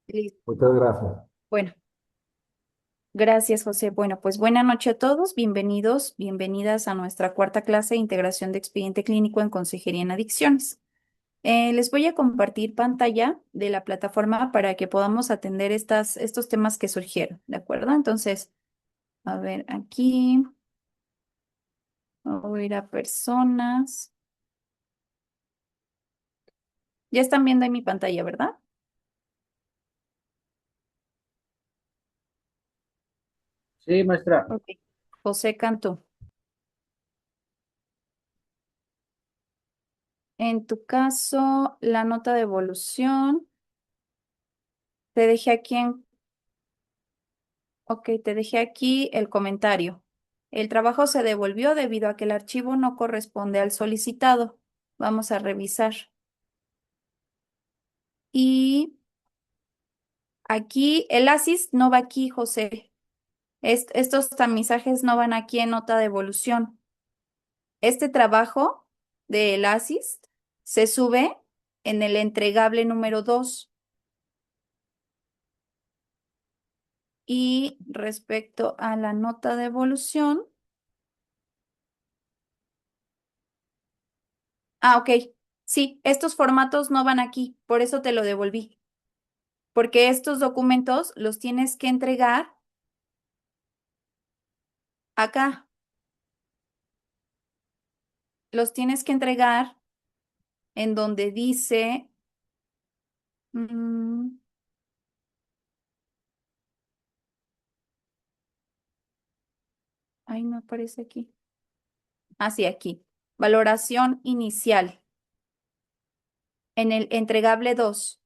Listo. Muchas gracias. Bueno, gracias, José. Bueno, pues buena noche a todos. Bienvenidos, bienvenidas a nuestra cuarta clase de integración de expediente clínico en consejería en adicciones. Les voy a compartir pantalla de la plataforma para que podamos atender estos temas que surgieron, ¿de acuerdo? Entonces, a ver, aquí voy a ir a personas. Ya están viendo ahí mi pantalla, ¿verdad? Sí, maestra. Ok. José Cantú. En tu caso, la nota de evolución, te dejé aquí ok, te dejé aquí el comentario. El trabajo se devolvió debido a que el archivo no corresponde al solicitado. Vamos a revisar. Y aquí, el ASIS no va aquí, José. Estos tamizajes no van aquí en nota de evolución. Este trabajo del ASIS se sube en el entregable número 2. Y respecto a la nota de evolución, ok, sí, estos formatos no van aquí, por eso te lo devolví, porque estos documentos los tienes que entregar acá, los tienes que entregar en donde dice, mm, ay, no aparece aquí. Ah, sí, aquí. Valoración inicial en el entregable 2.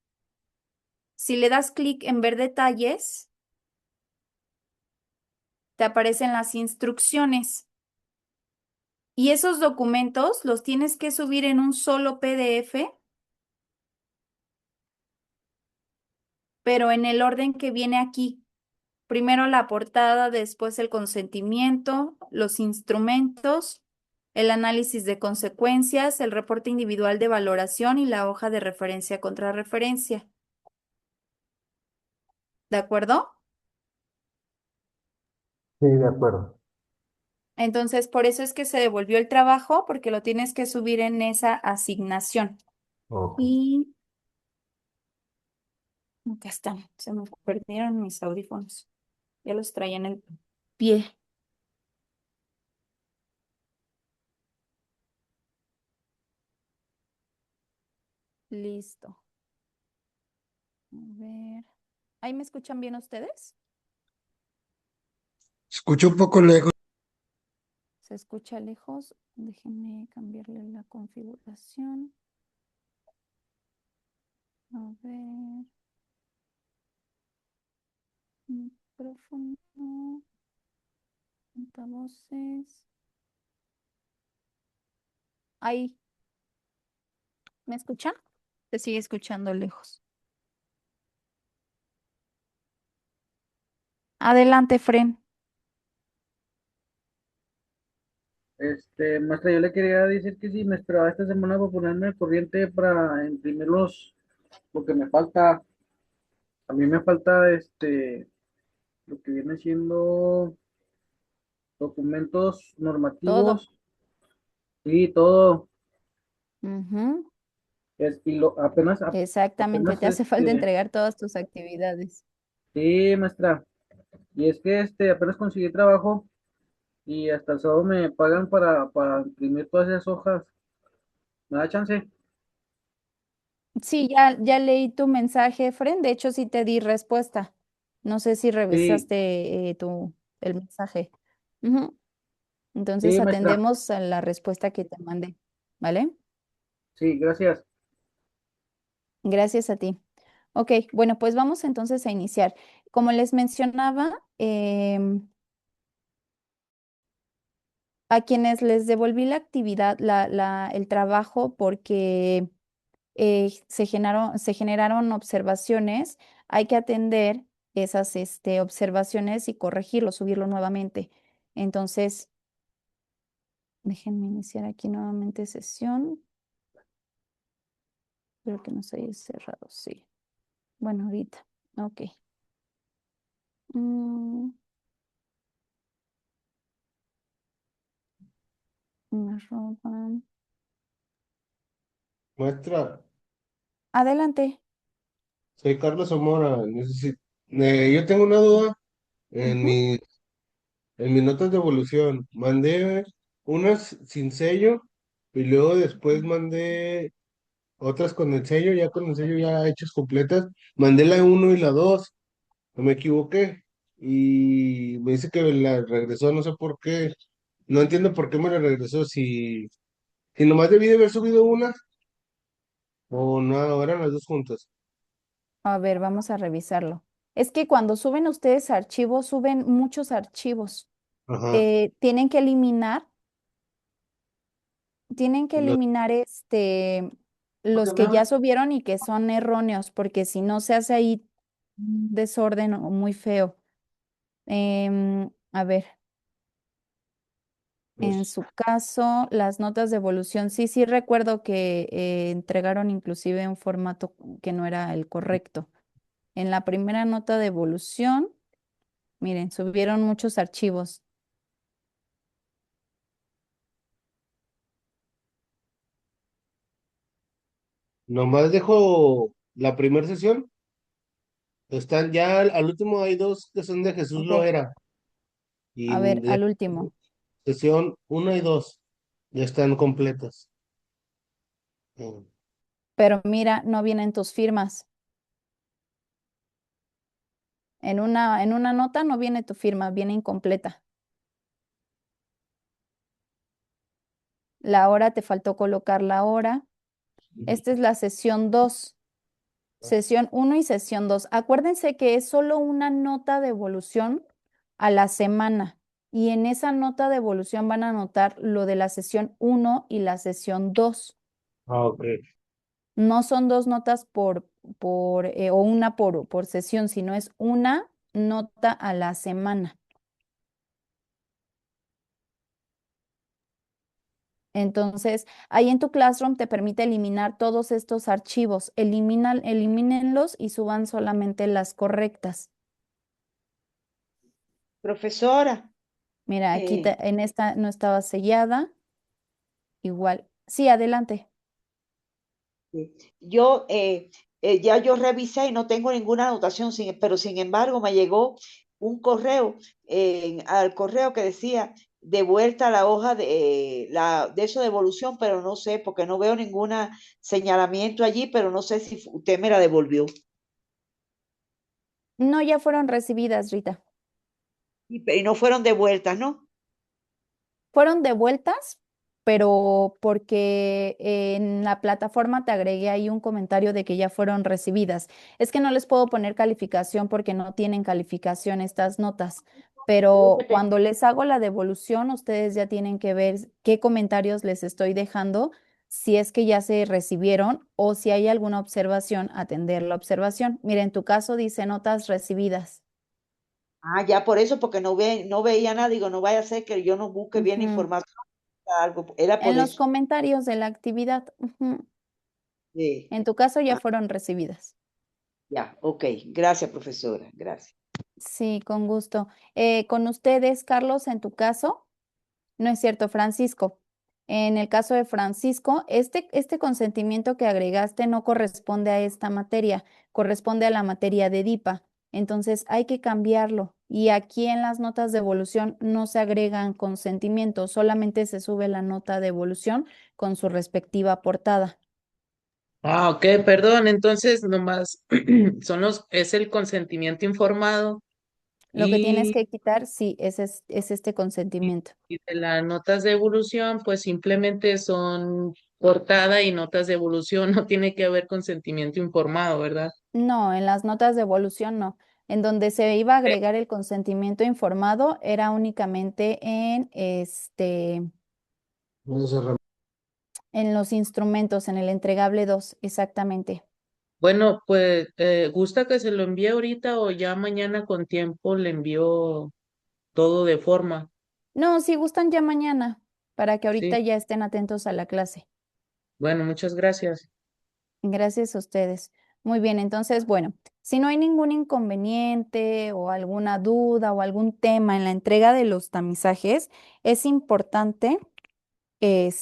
Si le das clic en ver detalles, te aparecen las instrucciones. Y esos documentos los tienes que subir en un solo PDF, pero en el orden que viene aquí. Primero la portada, después el consentimiento, los instrumentos, el análisis de consecuencias, el reporte individual de valoración y la hoja de referencia contra referencia. ¿De acuerdo? Sí, de acuerdo. Entonces, por eso es que se devolvió el trabajo, porque lo tienes que subir en esa asignación. Ok. Y acá están, se me perdieron mis audífonos. Ya los traía en el pie. Listo. A ver. ¿Ahí me escuchan bien ustedes? Escucho un poco lejos. Se escucha lejos. Déjenme cambiarle la configuración. A ver. Micrófono. Altavoces. Ahí. ¿Me escuchan? Se sigue escuchando lejos. Adelante, Fren. Maestra, yo le quería decir que si me esperaba esta semana para ponerme al corriente para imprimir lo que me falta. A mí me falta lo que viene siendo documentos Todo. normativos y todo. Ujú. Y Exactamente. apenas Te hace falta entregar todas tus actividades. sí, maestra. Y es que apenas conseguí trabajo y hasta el sábado me pagan para imprimir todas esas hojas. ¿Me da chance? Sí, ya leí tu mensaje, Fren. De hecho, sí te di respuesta. No sé si Sí, revisaste el mensaje. Ujú. Entonces sí, maestra. atendemos a la respuesta que te mandé, ¿vale? Sí, gracias. Gracias a ti. Ok, bueno, pues vamos entonces a iniciar. Como les mencionaba, a quienes les devolví la actividad, el trabajo, porque se generaron observaciones, hay que atender esas observaciones y corregirlo, subirlo nuevamente. Entonces, déjenme iniciar aquí nuevamente sesión. Espero que no se haya cerrado, sí. Bueno, ahorita. Ok. Mm, arroba. Maestra, Adelante. soy Carlos Zamora. Yo tengo una duda en Ujú, mi, en mis notas de evolución. Mandé unas sin sello y luego después mandé otras con el sello, ya con el sello ya hechas completas. Mandé la uno y la 2, no me equivoqué. Y me dice que la regresó, no sé por qué. No entiendo por qué me la regresó. Si nomás debí de haber subido una o no, eran las dos juntas. A ver, vamos a revisarlo. Es que cuando suben ustedes archivos, suben muchos archivos. Ajá. Tienen que Los- eliminar los que Ajá. ya subieron y que son erróneos, porque si no se hace ahí desorden o muy feo. A ver, en Pues, su caso, las notas de evolución, sí, sí recuerdo que entregaron inclusive un formato que no era el correcto. En la primera nota de evolución, miren, subieron muchos archivos. nomás dejo la primera sesión. Están ya al último hay dos que son de Jesús Ok, Loera. Y a ver, al último. sesión uno y 2 ya están completas. Mm. Pero mira, no vienen tus firmas. En una nota no viene tu firma, viene incompleta. La hora te faltó colocar la hora. Esta es la sesión 2, sesión uno y sesión 2. Acuérdense que es solo una nota de evolución a la semana. Y en esa nota de evolución van a anotar lo de la sesión uno y la sesión 2. Ah, ok. No son dos notas o una por sesión, sino es una nota a la semana. Entonces, ahí en tu Classroom te permite eliminar todos estos archivos. Elimínenlos y suban solamente las correctas. Profesora, Mira, aquí eh, en esta no estaba sellada. Igual. Sí, adelante. yo ya yo revisé y no tengo ninguna anotación, pero sin embargo me llegó un correo al correo que decía de vuelta a la hoja de eso de evolución, pero no sé, porque no veo ningún señalamiento allí, pero no sé si usted me la devolvió. No, ya fueron recibidas, Rita. Y no fueron devueltas, ¿no? Fueron devueltas, pero porque en la plataforma te agregué ahí un comentario de que ya fueron recibidas. Es que no les puedo poner calificación porque no tienen calificación estas notas, Creo que pero cuando les hago la devolución, ustedes ya tienen que ver qué comentarios les estoy dejando, si es que ya se recibieron o si hay alguna observación, atender la observación. Mira, en tu caso dice notas recibidas. Ya por eso, porque no veía nada, digo, no vaya a ser que yo no busque bien Ujú. información, algo, era por En los eso. comentarios de la actividad. Ujú. Sí. En tu caso ya Ah, fueron recibidas. ya, ok. Gracias, profesora. Gracias. Sí, con gusto. Con ustedes, Carlos, en tu caso, no es cierto, Francisco. En el caso de Francisco, este consentimiento que agregaste no corresponde a esta materia, corresponde a la materia de DIPA. Entonces hay que cambiarlo. Y aquí en las notas de evolución no se agregan consentimientos, solamente se sube la nota de evolución con su respectiva portada. Ah, ok, perdón, entonces nomás es el consentimiento informado Lo que tienes y, que quitar, sí, es este y consentimiento. y de las notas de evolución, pues simplemente son portada y notas de evolución, no tiene que haber consentimiento informado, ¿verdad? No, en las notas de evolución no. En donde se iba a agregar el consentimiento informado era únicamente No se re- en los instrumentos, en el entregable 2, exactamente. Bueno, pues, ¿gusta que se lo envíe ahorita o ya mañana con tiempo le envío todo de forma? No, si gustan ya mañana, para que ahorita Sí, ya estén atentos a la clase. bueno, muchas gracias. Gracias a ustedes. Muy bien, entonces, bueno, Si no hay ningún inconveniente o alguna duda o algún tema en la entrega de los tamizajes, es importante que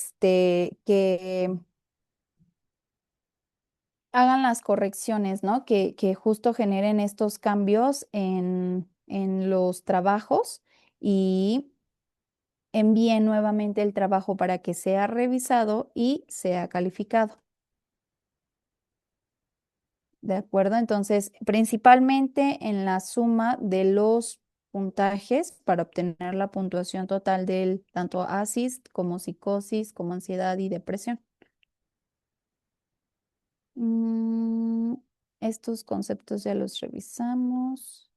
hagan las correcciones, ¿no? Que justo generen estos cambios en los trabajos y envíen nuevamente el trabajo para que sea revisado y sea calificado. ¿De acuerdo? Entonces, principalmente en la suma de los puntajes para obtener la puntuación total del tanto ASIS como psicosis, como ansiedad y depresión. Mm, estos conceptos ya los revisamos.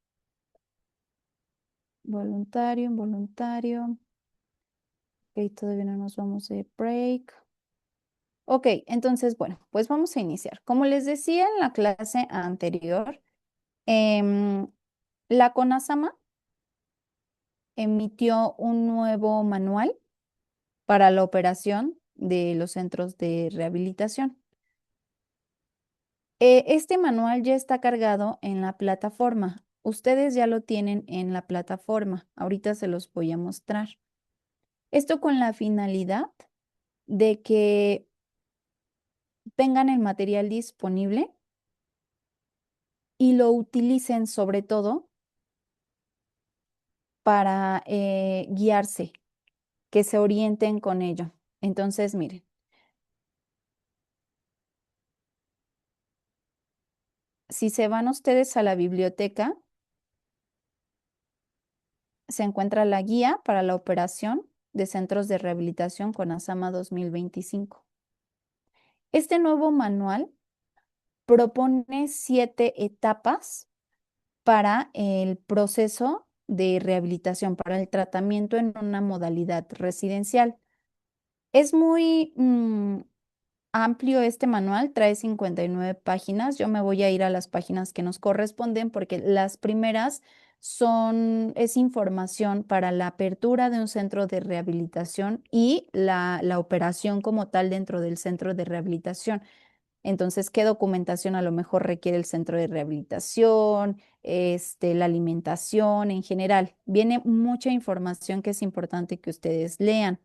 Voluntario, involuntario. Ok, todavía no nos vamos de break. Ok, entonces, bueno, pues vamos a iniciar. Como les decía en la clase anterior, em, la CONASAMA emitió un nuevo manual para la operación de los centros de rehabilitación. Este manual ya está cargado en la plataforma. Ustedes ya lo tienen en la plataforma. Ahorita se los voy a mostrar. Esto con la finalidad de que tengan el material disponible y lo utilicen sobre todo para guiarse, que se orienten con ello. Entonces, miren, si se van ustedes a la biblioteca, se encuentra la guía para la operación de centros de rehabilitación con ASAMA 2025. Este nuevo manual propone 7 etapas para el proceso de rehabilitación, para el tratamiento en una modalidad residencial. Es muy amplio este manual, trae 59 páginas. Yo me voy a ir a las páginas que nos corresponden porque las primeras es información para la apertura de un centro de rehabilitación y la operación como tal dentro del centro de rehabilitación. Entonces, ¿qué documentación a lo mejor requiere el centro de rehabilitación? La alimentación en general. Viene mucha información que es importante que ustedes lean.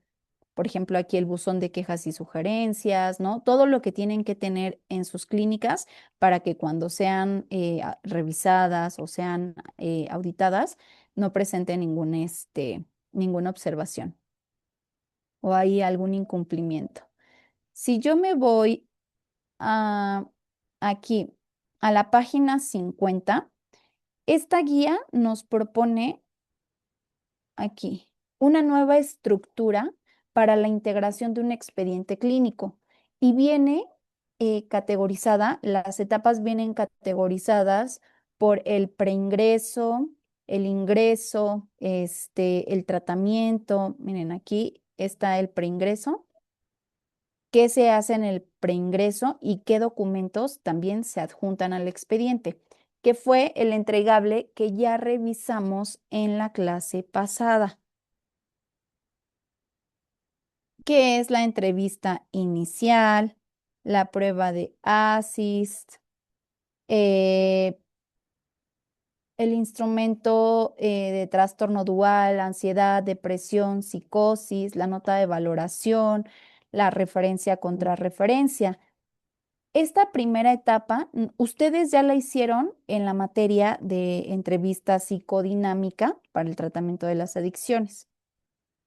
Por ejemplo, aquí el buzón de quejas y sugerencias, ¿no? Todo lo que tienen que tener en sus clínicas para que cuando sean revisadas o sean auditadas, no presenten ninguna observación o hay algún incumplimiento. Si yo me voy a, aquí a la página 50, esta guía nos propone aquí una nueva estructura para la integración de un expediente clínico y viene categorizada, las etapas vienen categorizadas por el preingreso, el ingreso, el tratamiento. Miren, aquí está el preingreso, qué se hace en el preingreso y qué documentos también se adjuntan al expediente, que fue el entregable que ya revisamos en la clase pasada, que es la entrevista inicial, la prueba de ASIST, eh, el instrumento de trastorno dual, ansiedad, depresión, psicosis, la nota de valoración, la referencia contra referencia. Esta primera etapa, ustedes ya la hicieron en la materia de entrevista psicodinámica para el tratamiento de las adicciones,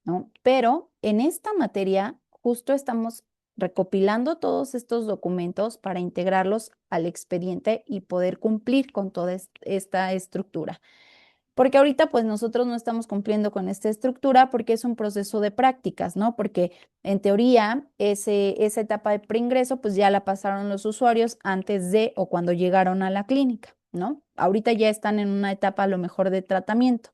¿no? Pero en esta materia justo estamos recopilando todos estos documentos para integrarlos al expediente y poder cumplir con toda esta estructura. Porque ahorita pues nosotros no estamos cumpliendo con esta estructura porque es un proceso de prácticas, ¿no? Porque en teoría esa etapa de preingreso pues ya la pasaron los usuarios antes de o cuando llegaron a la clínica, ¿no? Ahorita ya están en una etapa a lo mejor de tratamiento.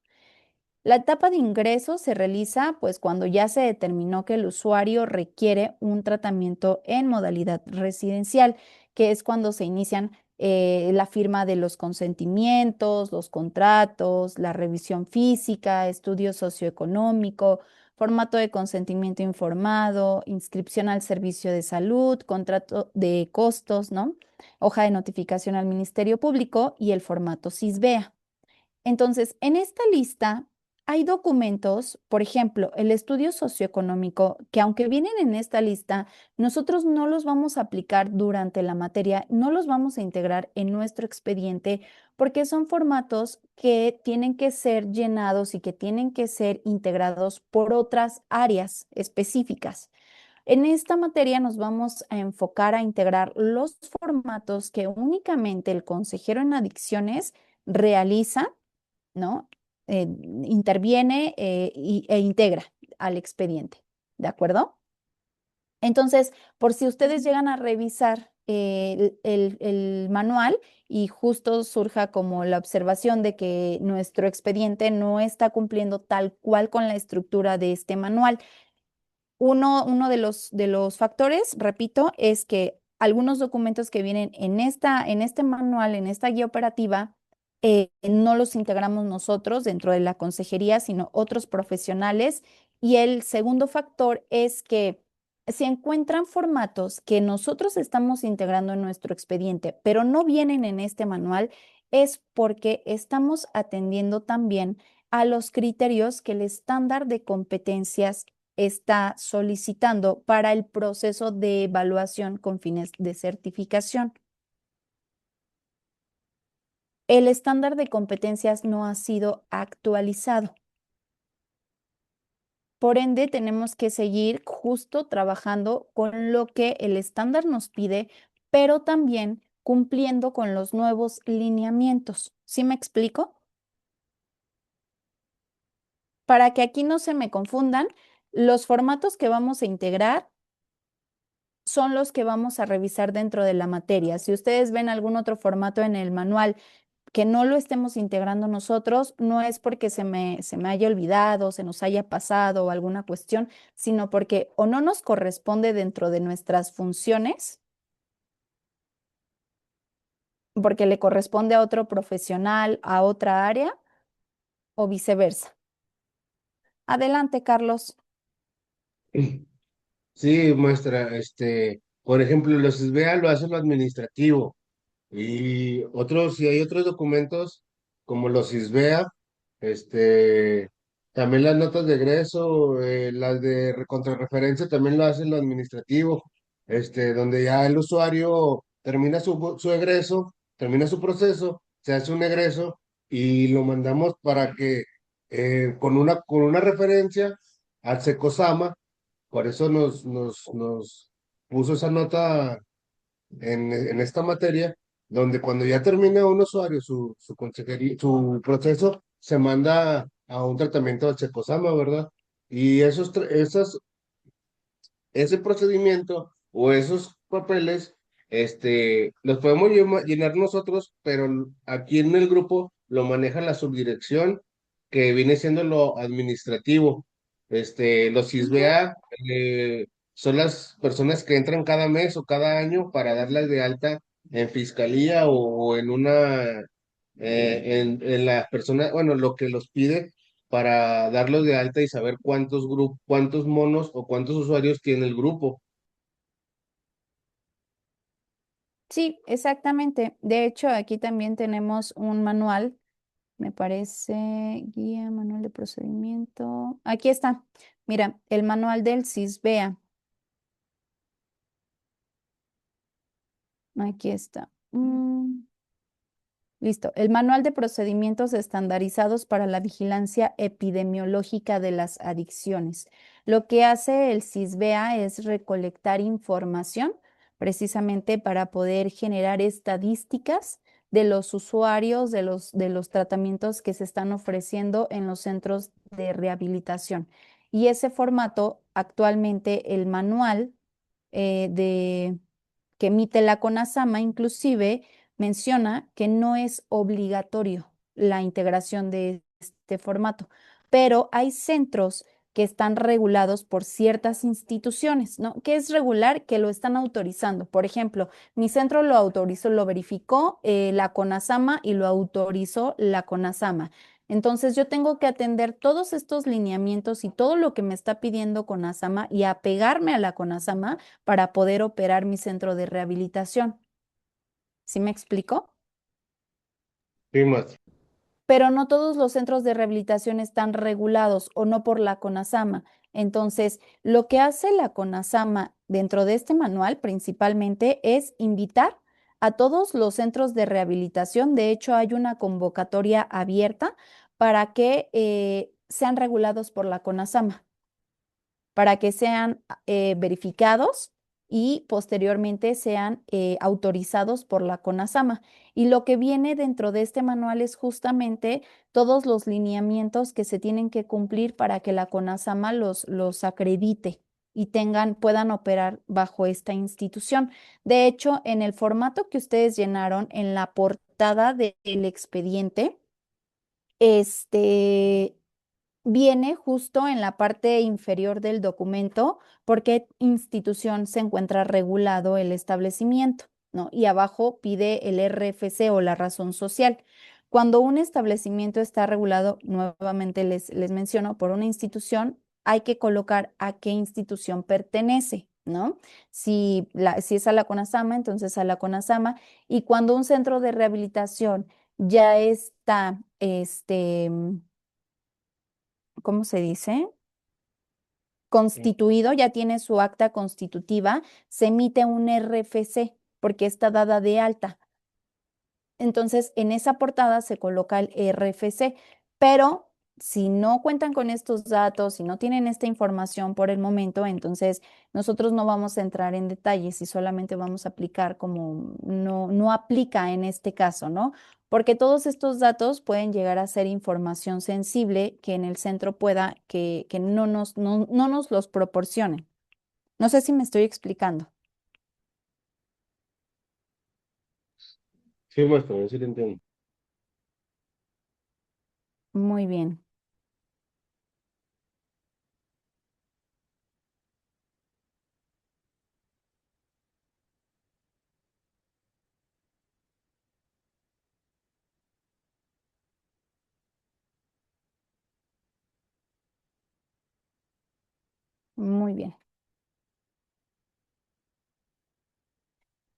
La etapa de ingreso se realiza pues cuando ya se determinó que el usuario requiere un tratamiento en modalidad residencial, que es cuando se inician la firma de los consentimientos, los contratos, la revisión física, estudio socioeconómico, formato de consentimiento informado, inscripción al servicio de salud, contrato de costos, ¿no? Hoja de notificación al Ministerio Público y el formato SISBEA. Entonces, en esta lista hay documentos, por ejemplo, el estudio socioeconómico, que aunque vienen en esta lista, nosotros no los vamos a aplicar durante la materia, no los vamos a integrar en nuestro expediente, porque son formatos que tienen que ser llenados y que tienen que ser integrados por otras áreas específicas. En esta materia nos vamos a enfocar a integrar los formatos que únicamente el consejero en adicciones realiza, ¿no? Interviene e integra al expediente, ¿de acuerdo? Entonces, por si ustedes llegan a revisar el manual y justo surja como la observación de que nuestro expediente no está cumpliendo tal cual con la estructura de este manual, uno de los factores, repito, es que algunos documentos que vienen en este manual, en esta guía operativa, no los integramos nosotros dentro de la consejería, sino otros profesionales. Y el segundo factor es que si encuentran formatos que nosotros estamos integrando en nuestro expediente, pero no vienen en este manual, es porque estamos atendiendo también a los criterios que el estándar de competencias está solicitando para el proceso de evaluación con fines de certificación. El estándar de competencias no ha sido actualizado. Por ende, tenemos que seguir justo trabajando con lo que el estándar nos pide, pero también cumpliendo con los nuevos lineamientos. ¿Sí me explico? Para que aquí no se me confundan, los formatos que vamos a integrar son los que vamos a revisar dentro de la materia. Si ustedes ven algún otro formato en el manual que no lo estemos integrando nosotros, no es porque se me haya olvidado, se nos haya pasado o alguna cuestión, sino porque o no nos corresponde dentro de nuestras funciones, porque le corresponde a otro profesional, a otra área, o viceversa. Adelante, Carlos. Sí, maestra, por ejemplo, los SBA lo hace lo administrativo. Y otros, si hay otros documentos como los ISBEA, este, también las notas de egreso, las de contrarreferencia también lo hacen lo administrativo, donde ya el usuario termina su egreso, termina su proceso, se hace un egreso y lo mandamos para que con una referencia al SECOSAMA, por eso nos puso esa nota en esta materia, donde cuando ya termina un usuario su consejería, su proceso, se manda a un tratamiento de Checosama, ¿verdad? Y ese procedimiento o esos papeles, los podemos llenar nosotros, pero aquí en el grupo lo maneja la subdirección, que viene siendo lo administrativo. Los ISBEA son las personas que entran cada mes o cada año para darlas de alta en fiscalía o en en la persona, bueno, lo que los pide para darlos de alta y saber cuántos monos o cuántos usuarios tiene el grupo. Sí, exactamente. De hecho, aquí también tenemos un manual, me parece, guía, manual de procedimiento. Aquí está. Mira, el manual del CISBEA. Aquí está. Listo. El manual de procedimientos estandarizados para la vigilancia epidemiológica de las adicciones. Lo que hace el CISBEA es recolectar información precisamente para poder generar estadísticas de los usuarios, de los tratamientos que se están ofreciendo en los centros de rehabilitación. Y ese formato, actualmente el manual que emite la CONASAMA, inclusive menciona que no es obligatorio la integración de este formato, pero hay centros que están regulados por ciertas instituciones, ¿no? ¿Qué es regular? Que lo están autorizando. Por ejemplo, mi centro lo autorizó, lo verificó la CONASAMA y lo autorizó la CONASAMA. Entonces yo tengo que atender todos estos lineamientos y todo lo que me está pidiendo CONASAMA y apegarme a la CONASAMA para poder operar mi centro de rehabilitación. ¿Sí me explico? Sí, maestra. Pero no todos los centros de rehabilitación están regulados o no por la CONASAMA. Entonces, lo que hace la CONASAMA dentro de este manual principalmente es invitar a todos los centros de rehabilitación. De hecho, hay una convocatoria abierta para que sean regulados por la CONASAMA, para que sean verificados y posteriormente sean autorizados por la CONASAMA. Y lo que viene dentro de este manual es justamente todos los lineamientos que se tienen que cumplir para que la CONASAMA los acredite y puedan operar bajo esta institución. De hecho, en el formato que ustedes llenaron en la portada del expediente, este, viene justo en la parte inferior del documento por qué institución se encuentra regulado el establecimiento, ¿no? Y abajo pide el RFC o la razón social. Cuando un establecimiento está regulado, nuevamente les menciono, por una institución, hay que colocar a qué institución pertenece, ¿no? Si es a la CONASAMA, entonces a la CONASAMA. Y cuando un centro de rehabilitación ya está, ¿cómo se dice? Constituido, ya tiene su acta constitutiva, se emite un RFC porque está dada de alta. Entonces, en esa portada se coloca el RFC, pero si no cuentan con estos datos, si no tienen esta información por el momento, entonces nosotros no vamos a entrar en detalles y solamente vamos a aplicar como no aplica en este caso, ¿no? Porque todos estos datos pueden llegar a ser información sensible que en el centro pueda que no nos los proporcionen. No sé si me estoy explicando. Sí, maestra, yo sí lo entiendo. Muy bien, muy bien.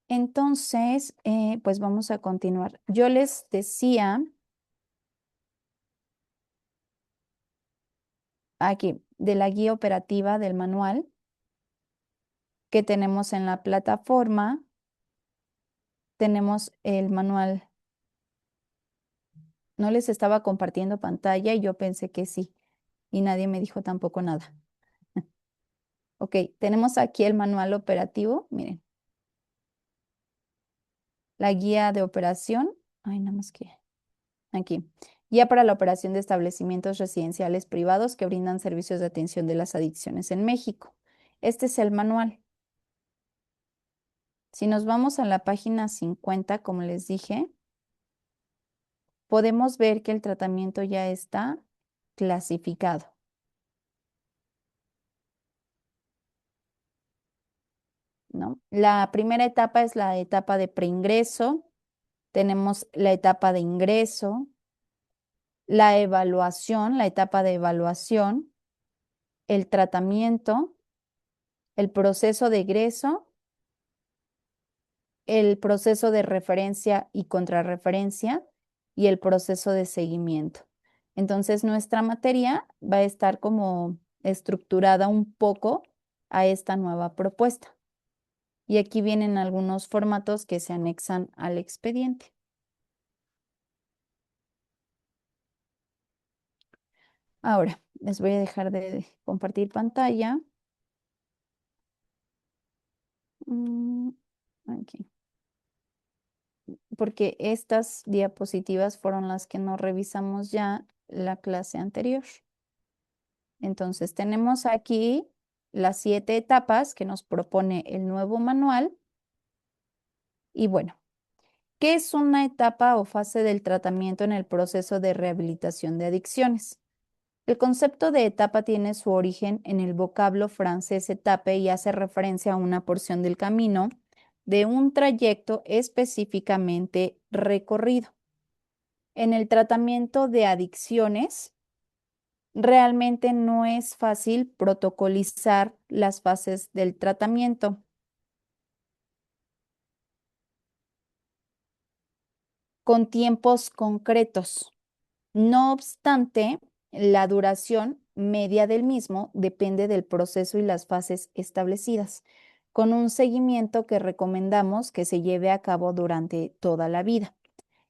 Entonces, pues vamos a continuar. Yo les decía aquí de la guía operativa del manual que tenemos en la plataforma. Tenemos el manual. No les estaba compartiendo pantalla y yo pensé que sí, y nadie me dijo tampoco nada. Ok, tenemos aquí el manual operativo. Miren, la guía de operación. Ay, nada más que aquí. Guía para la operación de establecimientos residenciales privados que brindan servicios de atención de las adicciones en México. Este es el manual. Si nos vamos a la página 50, como les dije, podemos ver que el tratamiento ya está clasificado, ¿no? La primera etapa es la etapa de preingreso, tenemos la etapa de ingreso, la evaluación, la etapa de evaluación, el tratamiento, el proceso de egreso, el proceso de referencia y contrarreferencia y el proceso de seguimiento. Entonces, nuestra materia va a estar como estructurada un poco a esta nueva propuesta. Y aquí vienen algunos formatos que se anexan al expediente. Ahora, les voy a dejar de compartir pantalla. Mm, Aquí. Porque estas diapositivas fueron las que no revisamos ya la clase anterior. Entonces, tenemos aquí las 7 etapas que nos propone el nuevo manual. Y bueno, ¿qué es una etapa o fase del tratamiento en el proceso de rehabilitación de adicciones? El concepto de etapa tiene su origen en el vocablo francés etape y hace referencia a una porción del camino de un trayecto específicamente recorrido. en el tratamiento de adicciones, realmente no es fácil protocolizar las fases del tratamiento. Con tiempos concretos. No obstante, la duración media del mismo depende del proceso y las fases establecidas, con un seguimiento que recomendamos que se lleve a cabo durante toda la vida.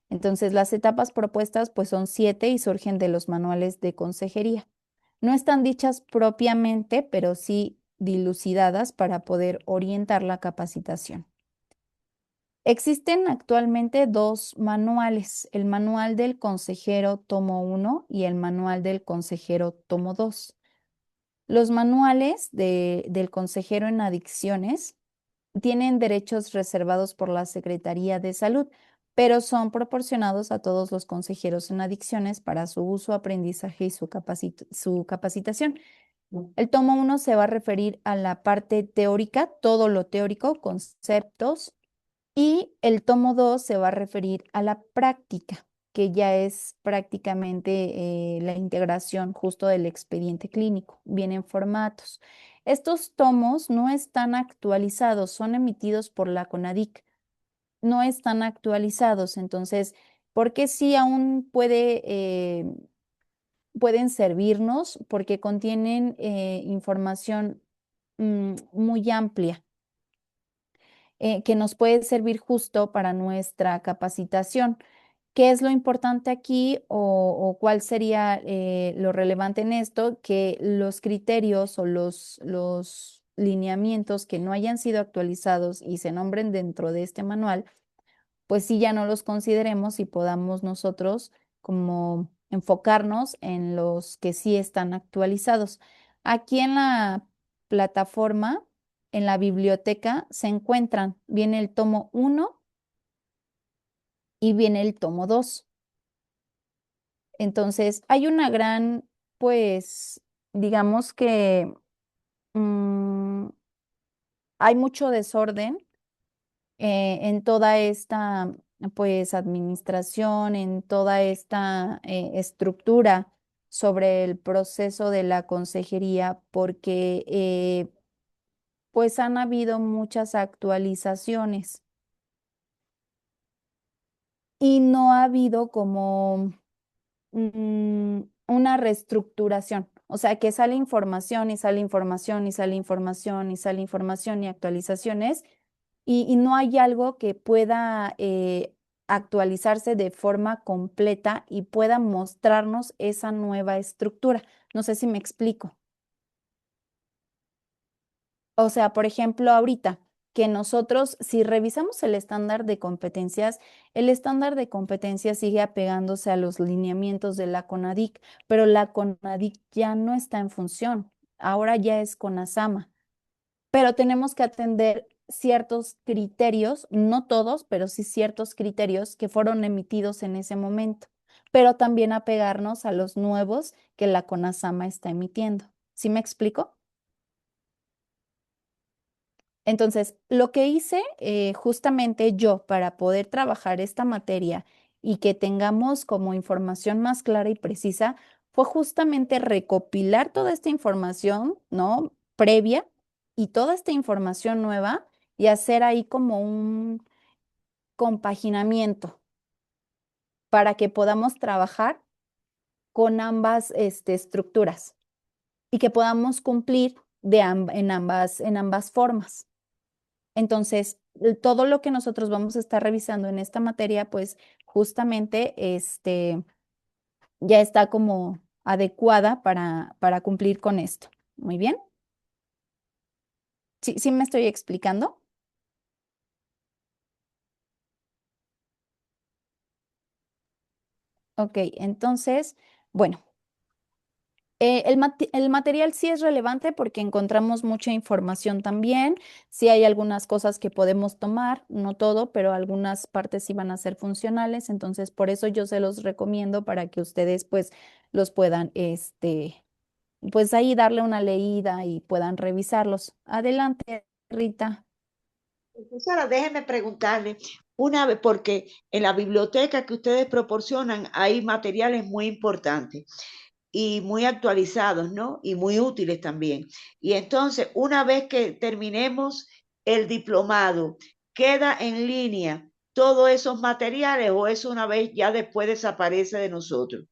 Entonces, las etapas propuestas pues son 7 y surgen de los manuales de consejería. No están dichas propiamente, pero sí dilucidadas para poder orientar la capacitación. Existen actualmente 2 manuales, el manual del consejero tomo 1 y el manual del consejero tomo 2. Los manuales del consejero en adicciones tienen derechos reservados por la Secretaría de Salud, pero son proporcionados a todos los consejeros en adicciones para su uso, aprendizaje y su capacitación. El tomo 1 se va a referir a la parte teórica, todo lo teórico, conceptos, y el tomo 2 se va a referir a la práctica, que ya es prácticamente la integración justo del expediente clínico. Vienen formatos. Estos tomos no están actualizados, son emitidos por la CONADIC, no están actualizados. Entonces, porque sí aún pueden servirnos porque contienen información muy amplia que nos puede servir justo para nuestra capacitación. ¿Qué es lo importante aquí o cuál sería lo relevante en esto? Que los criterios o los lineamientos que no hayan sido actualizados y se nombren dentro de este manual, pues sí ya no los consideremos y podamos nosotros como enfocarnos en los que sí están actualizados. Aquí en la plataforma, en la biblioteca, se encuentran, viene el tomo 1 y viene el tomo 2. Entonces, hay una gran, pues, digamos que mm, hay mucho desorden en toda esta, pues, administración, en toda esta estructura sobre el proceso de la consejería, porque pues han habido muchas actualizaciones y no ha habido como una reestructuración. O sea, que sale información y sale información y sale información y sale información y actualizaciones y no hay algo que pueda actualizarse de forma completa y pueda mostrarnos esa nueva estructura. No sé si me explico. O sea, por ejemplo, ahorita que nosotros, si revisamos el estándar de competencias sigue apegándose a los lineamientos de la CONADIC, pero la CONADIC ya no está en función, ahora ya es CONASAMA, pero tenemos que atender ciertos criterios, no todos, pero sí ciertos criterios que fueron emitidos en ese momento, pero también apegarnos a los nuevos que la CONASAMA está emitiendo. ¿Sí me explico? Entonces, lo que hice justamente yo para poder trabajar esta materia y que tengamos como información más clara y precisa fue justamente recopilar toda esta información, ¿no? Previa y toda esta información nueva y hacer ahí como un compaginamiento para que podamos trabajar con ambas estructuras y que podamos cumplir en ambas formas. Entonces, todo lo que nosotros vamos a estar revisando en esta materia, pues justamente ya está como adecuada para cumplir con esto. Muy bien. ¿Sí, sí me estoy explicando? Ok, entonces, bueno. El material sí es relevante porque encontramos mucha información también. Sí hay algunas cosas que podemos tomar, no todo, pero algunas partes sí van a ser funcionales. Entonces, por eso yo se los recomiendo para que ustedes pues los puedan, pues ahí darle una leída y puedan revisarlos. Adelante, Rita. Profesora, déjeme preguntarle, una vez, porque en la biblioteca que ustedes proporcionan hay materiales muy importantes y muy actualizados, ¿no? Y muy útiles también. Y entonces, una vez que terminemos el diplomado, ¿queda en línea todos esos materiales o eso una vez ya después desaparece de nosotros?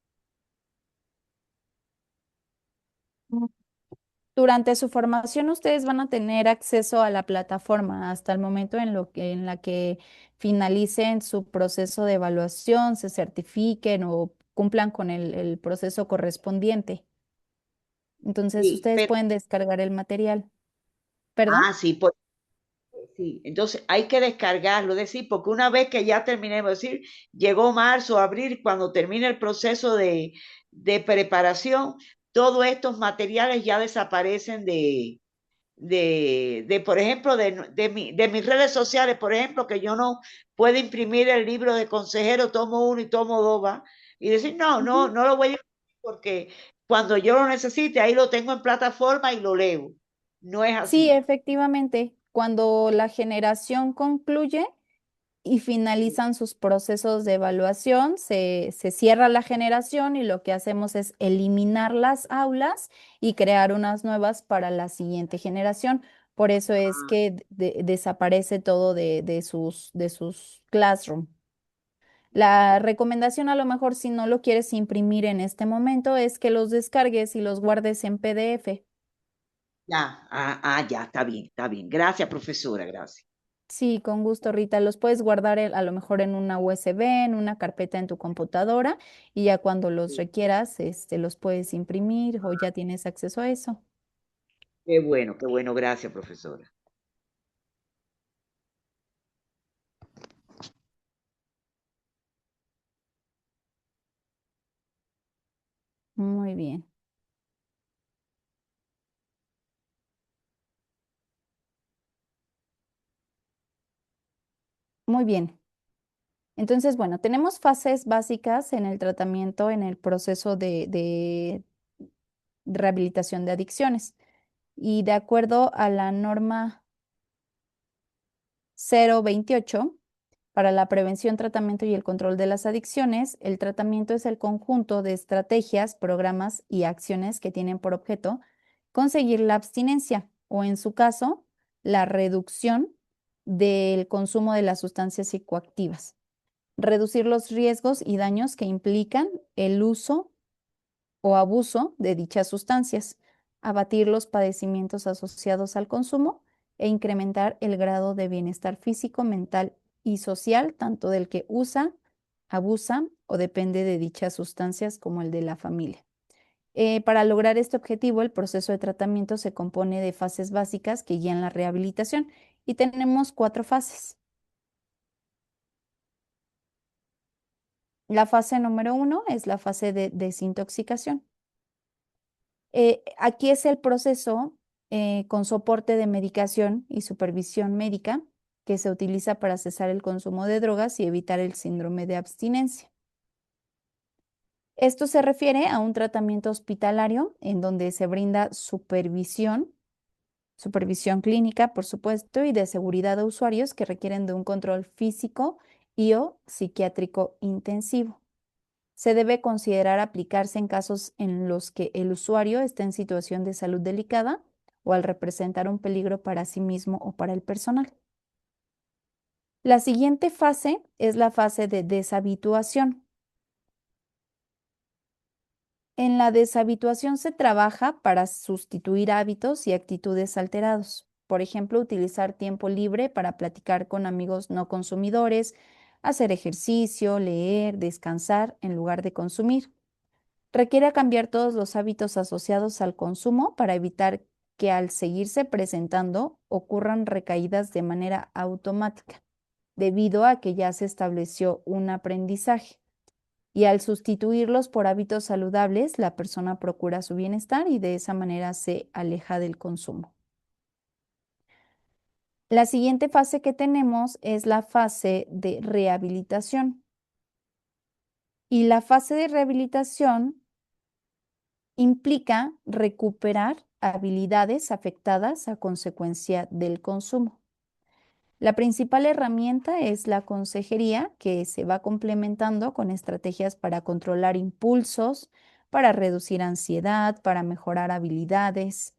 Durante su formación, ustedes van a tener acceso a la plataforma hasta el momento en la que finalicen su proceso de evaluación, se certifiquen o cumplan con el proceso correspondiente. Entonces, Sí, ustedes pero, pueden descargar el material. ¿Perdón? sí, sí, entonces hay que descargarlo, es decir, porque una vez que ya terminemos, es decir, llegó marzo, abril, cuando termine el proceso de preparación, todos estos materiales ya desaparecen por ejemplo, de mis redes sociales, por ejemplo, que yo no puedo imprimir el libro de consejero, tomo uno y tomo dos, ¿va? Y decir, no, no, Ujú. no lo voy a imprimir porque cuando yo lo necesite, ahí lo tengo en plataforma y lo leo. No es Sí, así. efectivamente, cuando la generación concluye y finalizan sus procesos de evaluación, se cierra la generación y lo que hacemos es eliminar las aulas y crear unas nuevas para la siguiente generación. Por eso es que desaparece todo de sus classroom. La recomendación a lo mejor si no lo quieres imprimir en este momento es que los descargues y los guardes en PDF. Ya, ya, está bien, está bien. Gracias, profesora, gracias. Sí, con gusto, Rita. Los puedes guardar a lo mejor en una USB, en una carpeta en tu computadora y ya cuando los requieras, los puedes imprimir o ya tienes acceso a eso. Qué bueno, gracias, profesora. Muy bien, muy bien. Entonces, bueno, tenemos fases básicas en el tratamiento, en el proceso de rehabilitación de adicciones. Y de acuerdo a la norma 028, para la prevención, tratamiento y el control de las adicciones, el tratamiento es el conjunto de estrategias, programas y acciones que tienen por objeto conseguir la abstinencia o, en su caso, la reducción del consumo de las sustancias psicoactivas, reducir los riesgos y daños que implican el uso o abuso de dichas sustancias, abatir los padecimientos asociados al consumo e incrementar el grado de bienestar físico, mental y social, tanto del que usa, abusa o depende de dichas sustancias como el de la familia. Para lograr este objetivo, el proceso de tratamiento se compone de fases básicas que guían la rehabilitación y tenemos 4 fases. La fase número 1 es la fase de desintoxicación. Aquí es el proceso con soporte de medicación y supervisión médica que se utiliza para cesar el consumo de drogas y evitar el síndrome de abstinencia. Esto se refiere a un tratamiento hospitalario en donde se brinda supervisión clínica, por supuesto, y de seguridad a usuarios que requieren de un control físico y o psiquiátrico intensivo. Se debe considerar aplicarse en casos en los que el usuario está en situación de salud delicada o al representar un peligro para sí mismo o para el personal. La siguiente fase es la fase de deshabituación. En la deshabituación se trabaja para sustituir hábitos y actitudes alterados. Por ejemplo, utilizar tiempo libre para platicar con amigos no consumidores, hacer ejercicio, leer, descansar en lugar de consumir. Requiere cambiar todos los hábitos asociados al consumo para evitar que al seguirse presentando ocurran recaídas de manera automática, debido a que ya se estableció un aprendizaje. Y al sustituirlos por hábitos saludables, la persona procura su bienestar y de esa manera se aleja del consumo. La siguiente fase que tenemos es la fase de rehabilitación. Y la fase de rehabilitación implica recuperar habilidades afectadas a consecuencia del consumo. La principal herramienta es la consejería, que se va complementando con estrategias para controlar impulsos, para reducir ansiedad, para mejorar habilidades.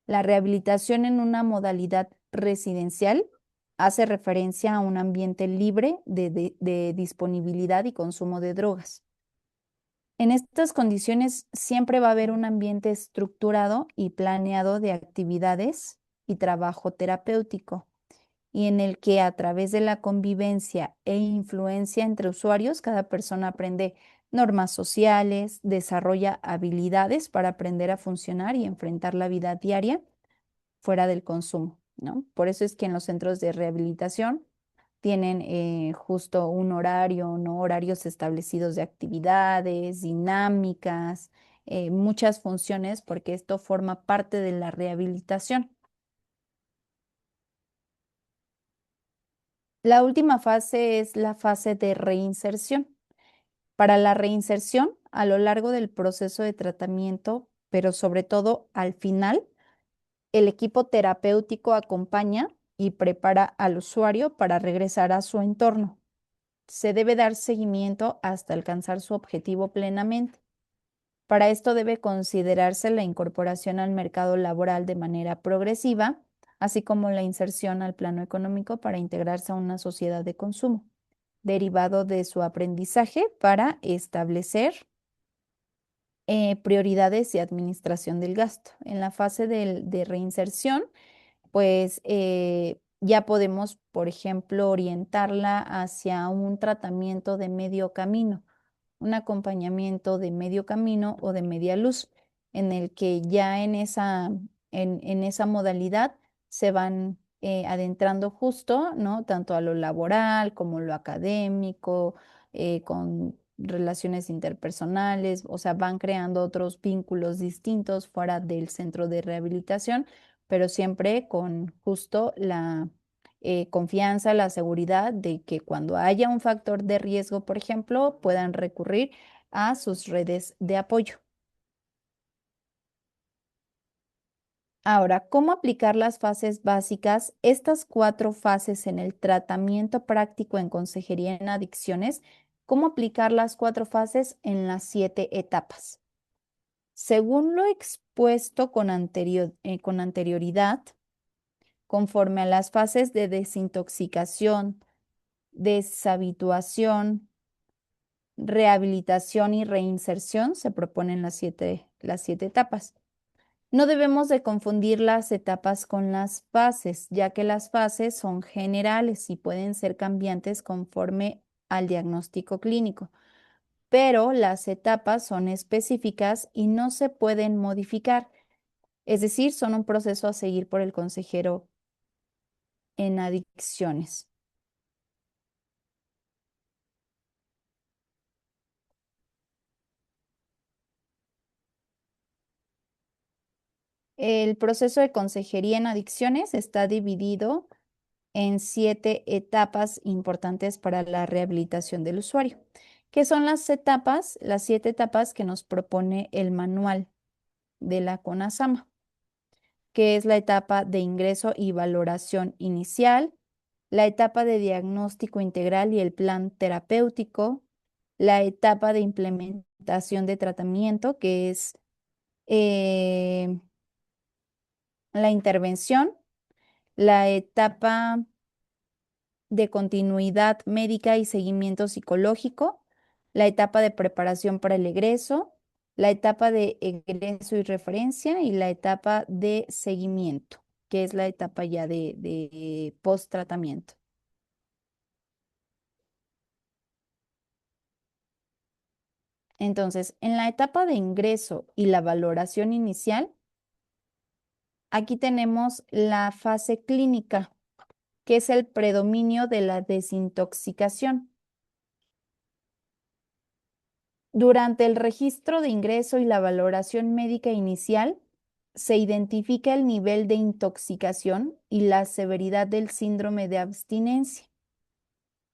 La rehabilitación en una modalidad residencial hace referencia a un ambiente libre de disponibilidad y consumo de drogas. En estas condiciones siempre va a haber un ambiente estructurado y planeado de actividades y trabajo terapéutico, y en el que a través de la convivencia e influencia entre usuarios, cada persona aprende normas sociales, desarrolla habilidades para aprender a funcionar y enfrentar la vida diaria fuera del consumo, ¿no? Por eso es que en los centros de rehabilitación tienen justo un horario, ¿no? Horarios establecidos de actividades, dinámicas, muchas funciones, porque esto forma parte de la rehabilitación. La última fase es la fase de reinserción. Para la reinserción, a lo largo del proceso de tratamiento, pero sobre todo al final, el equipo terapéutico acompaña y prepara al usuario para regresar a su entorno. Se debe dar seguimiento hasta alcanzar su objetivo plenamente. Para esto debe considerarse la incorporación al mercado laboral de manera progresiva, así como la inserción al plano económico para integrarse a una sociedad de consumo, derivado de su aprendizaje para establecer prioridades y administración del gasto. En la fase de reinserción, pues ya podemos, por ejemplo, orientarla hacia un tratamiento de medio camino, un acompañamiento de medio camino o de media luz, en el que ya en esa modalidad se van adentrando justo, ¿no? Tanto a lo laboral como lo académico, con relaciones interpersonales, o sea, van creando otros vínculos distintos fuera del centro de rehabilitación, pero siempre con justo la confianza, la seguridad de que cuando haya un factor de riesgo, por ejemplo, puedan recurrir a sus redes de apoyo. Ahora, ¿cómo aplicar las fases básicas? Estas 4 fases en el tratamiento práctico en consejería en adicciones, ¿cómo aplicar las 4 fases en las 7 etapas? Según lo expuesto con anterioridad, conforme a las fases de desintoxicación, deshabituación, rehabilitación y reinserción, se proponen las siete etapas. No debemos de confundir las etapas con las fases, ya que las fases son generales y pueden ser cambiantes conforme al diagnóstico clínico, pero las etapas son específicas y no se pueden modificar, es decir, son un proceso a seguir por el consejero en adicciones. El proceso de consejería en adicciones está dividido en 7 etapas importantes para la rehabilitación del usuario. ¿Qué son las etapas? Las 7 etapas que nos propone el manual de la CONASAMA, que es la etapa de ingreso y valoración inicial, la etapa de diagnóstico integral y el plan terapéutico, la etapa de implementación de tratamiento, que es la intervención, la etapa de continuidad médica y seguimiento psicológico, la etapa de preparación para el egreso, la etapa de egreso y referencia y la etapa de seguimiento, que es la etapa ya de post-tratamiento. Entonces, en la etapa de ingreso y la valoración inicial, aquí tenemos la fase clínica, que es el predominio de la desintoxicación. Durante el registro de ingreso y la valoración médica inicial, se identifica el nivel de intoxicación y la severidad del síndrome de abstinencia.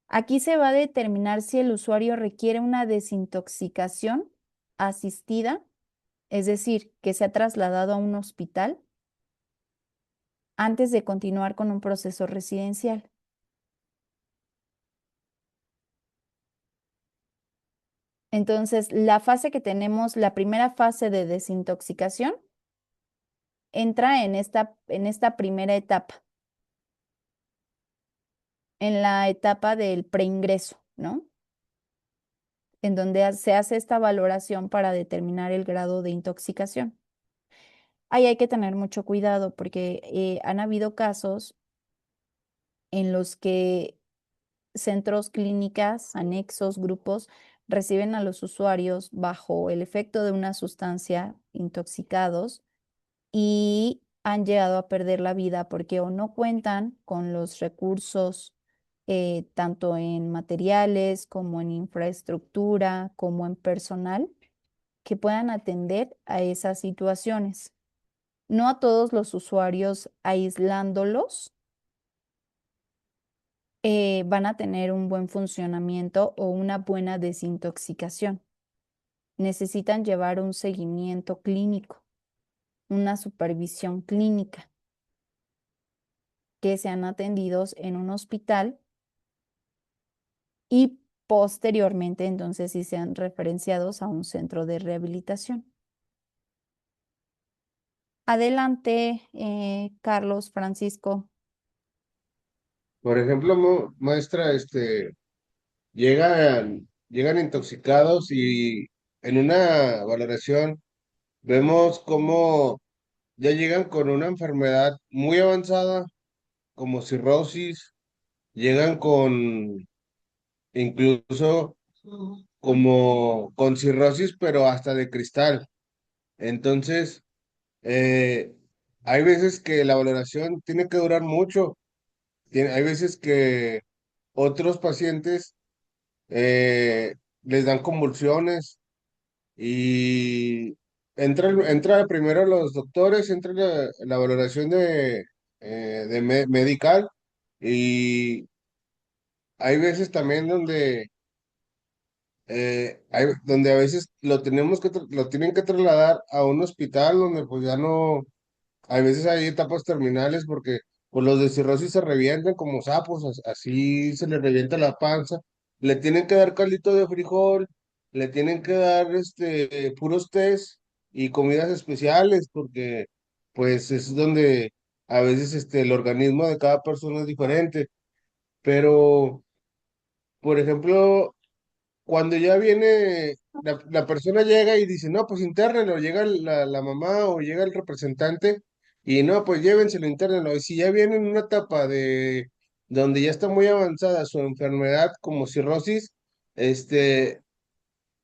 Aquí se va a determinar si el usuario requiere una desintoxicación asistida, es decir, que se ha trasladado a un hospital, antes de continuar con un proceso residencial. Entonces, la fase que tenemos, la primera fase de desintoxicación, entra en esta primera etapa, en la etapa del preingreso, ¿no? En donde se hace esta valoración para determinar el grado de intoxicación. Ahí hay que tener mucho cuidado porque han habido casos en los que centros, clínicas, anexos, grupos reciben a los usuarios bajo el efecto de una sustancia intoxicados y han llegado a perder la vida porque o no cuentan con los recursos, tanto en materiales como en infraestructura, como en personal, que puedan atender a esas situaciones. No a todos los usuarios aislándolos van a tener un buen funcionamiento o una buena desintoxicación. Necesitan llevar un seguimiento clínico, una supervisión clínica, que sean atendidos en un hospital y posteriormente entonces sí sean referenciados a un centro de rehabilitación. Adelante, Carlos, Francisco. Por ejemplo, maestra, llegan intoxicados y en una valoración vemos cómo ya llegan con una enfermedad muy avanzada, como cirrosis, llegan con incluso como con cirrosis, pero hasta de cristal. Entonces, eh, hay veces que la valoración tiene que durar mucho. Hay veces que otros pacientes les dan convulsiones y entra primero los doctores, entra la valoración medical y hay veces también donde a veces lo tienen que trasladar a un hospital donde pues ya no, hay veces hay etapas terminales porque pues los de cirrosis se revientan como sapos, así se les revienta la panza, le tienen que dar caldito de frijol, le tienen que dar puros tés y comidas especiales porque pues es donde a veces el organismo de cada persona es diferente, pero por ejemplo cuando ya viene, la persona llega y dice, no, pues internenlo, llega la mamá o llega el representante y no, pues llévenselo, internenlo. Y si ya viene en una etapa de donde ya está muy avanzada su enfermedad como cirrosis, este,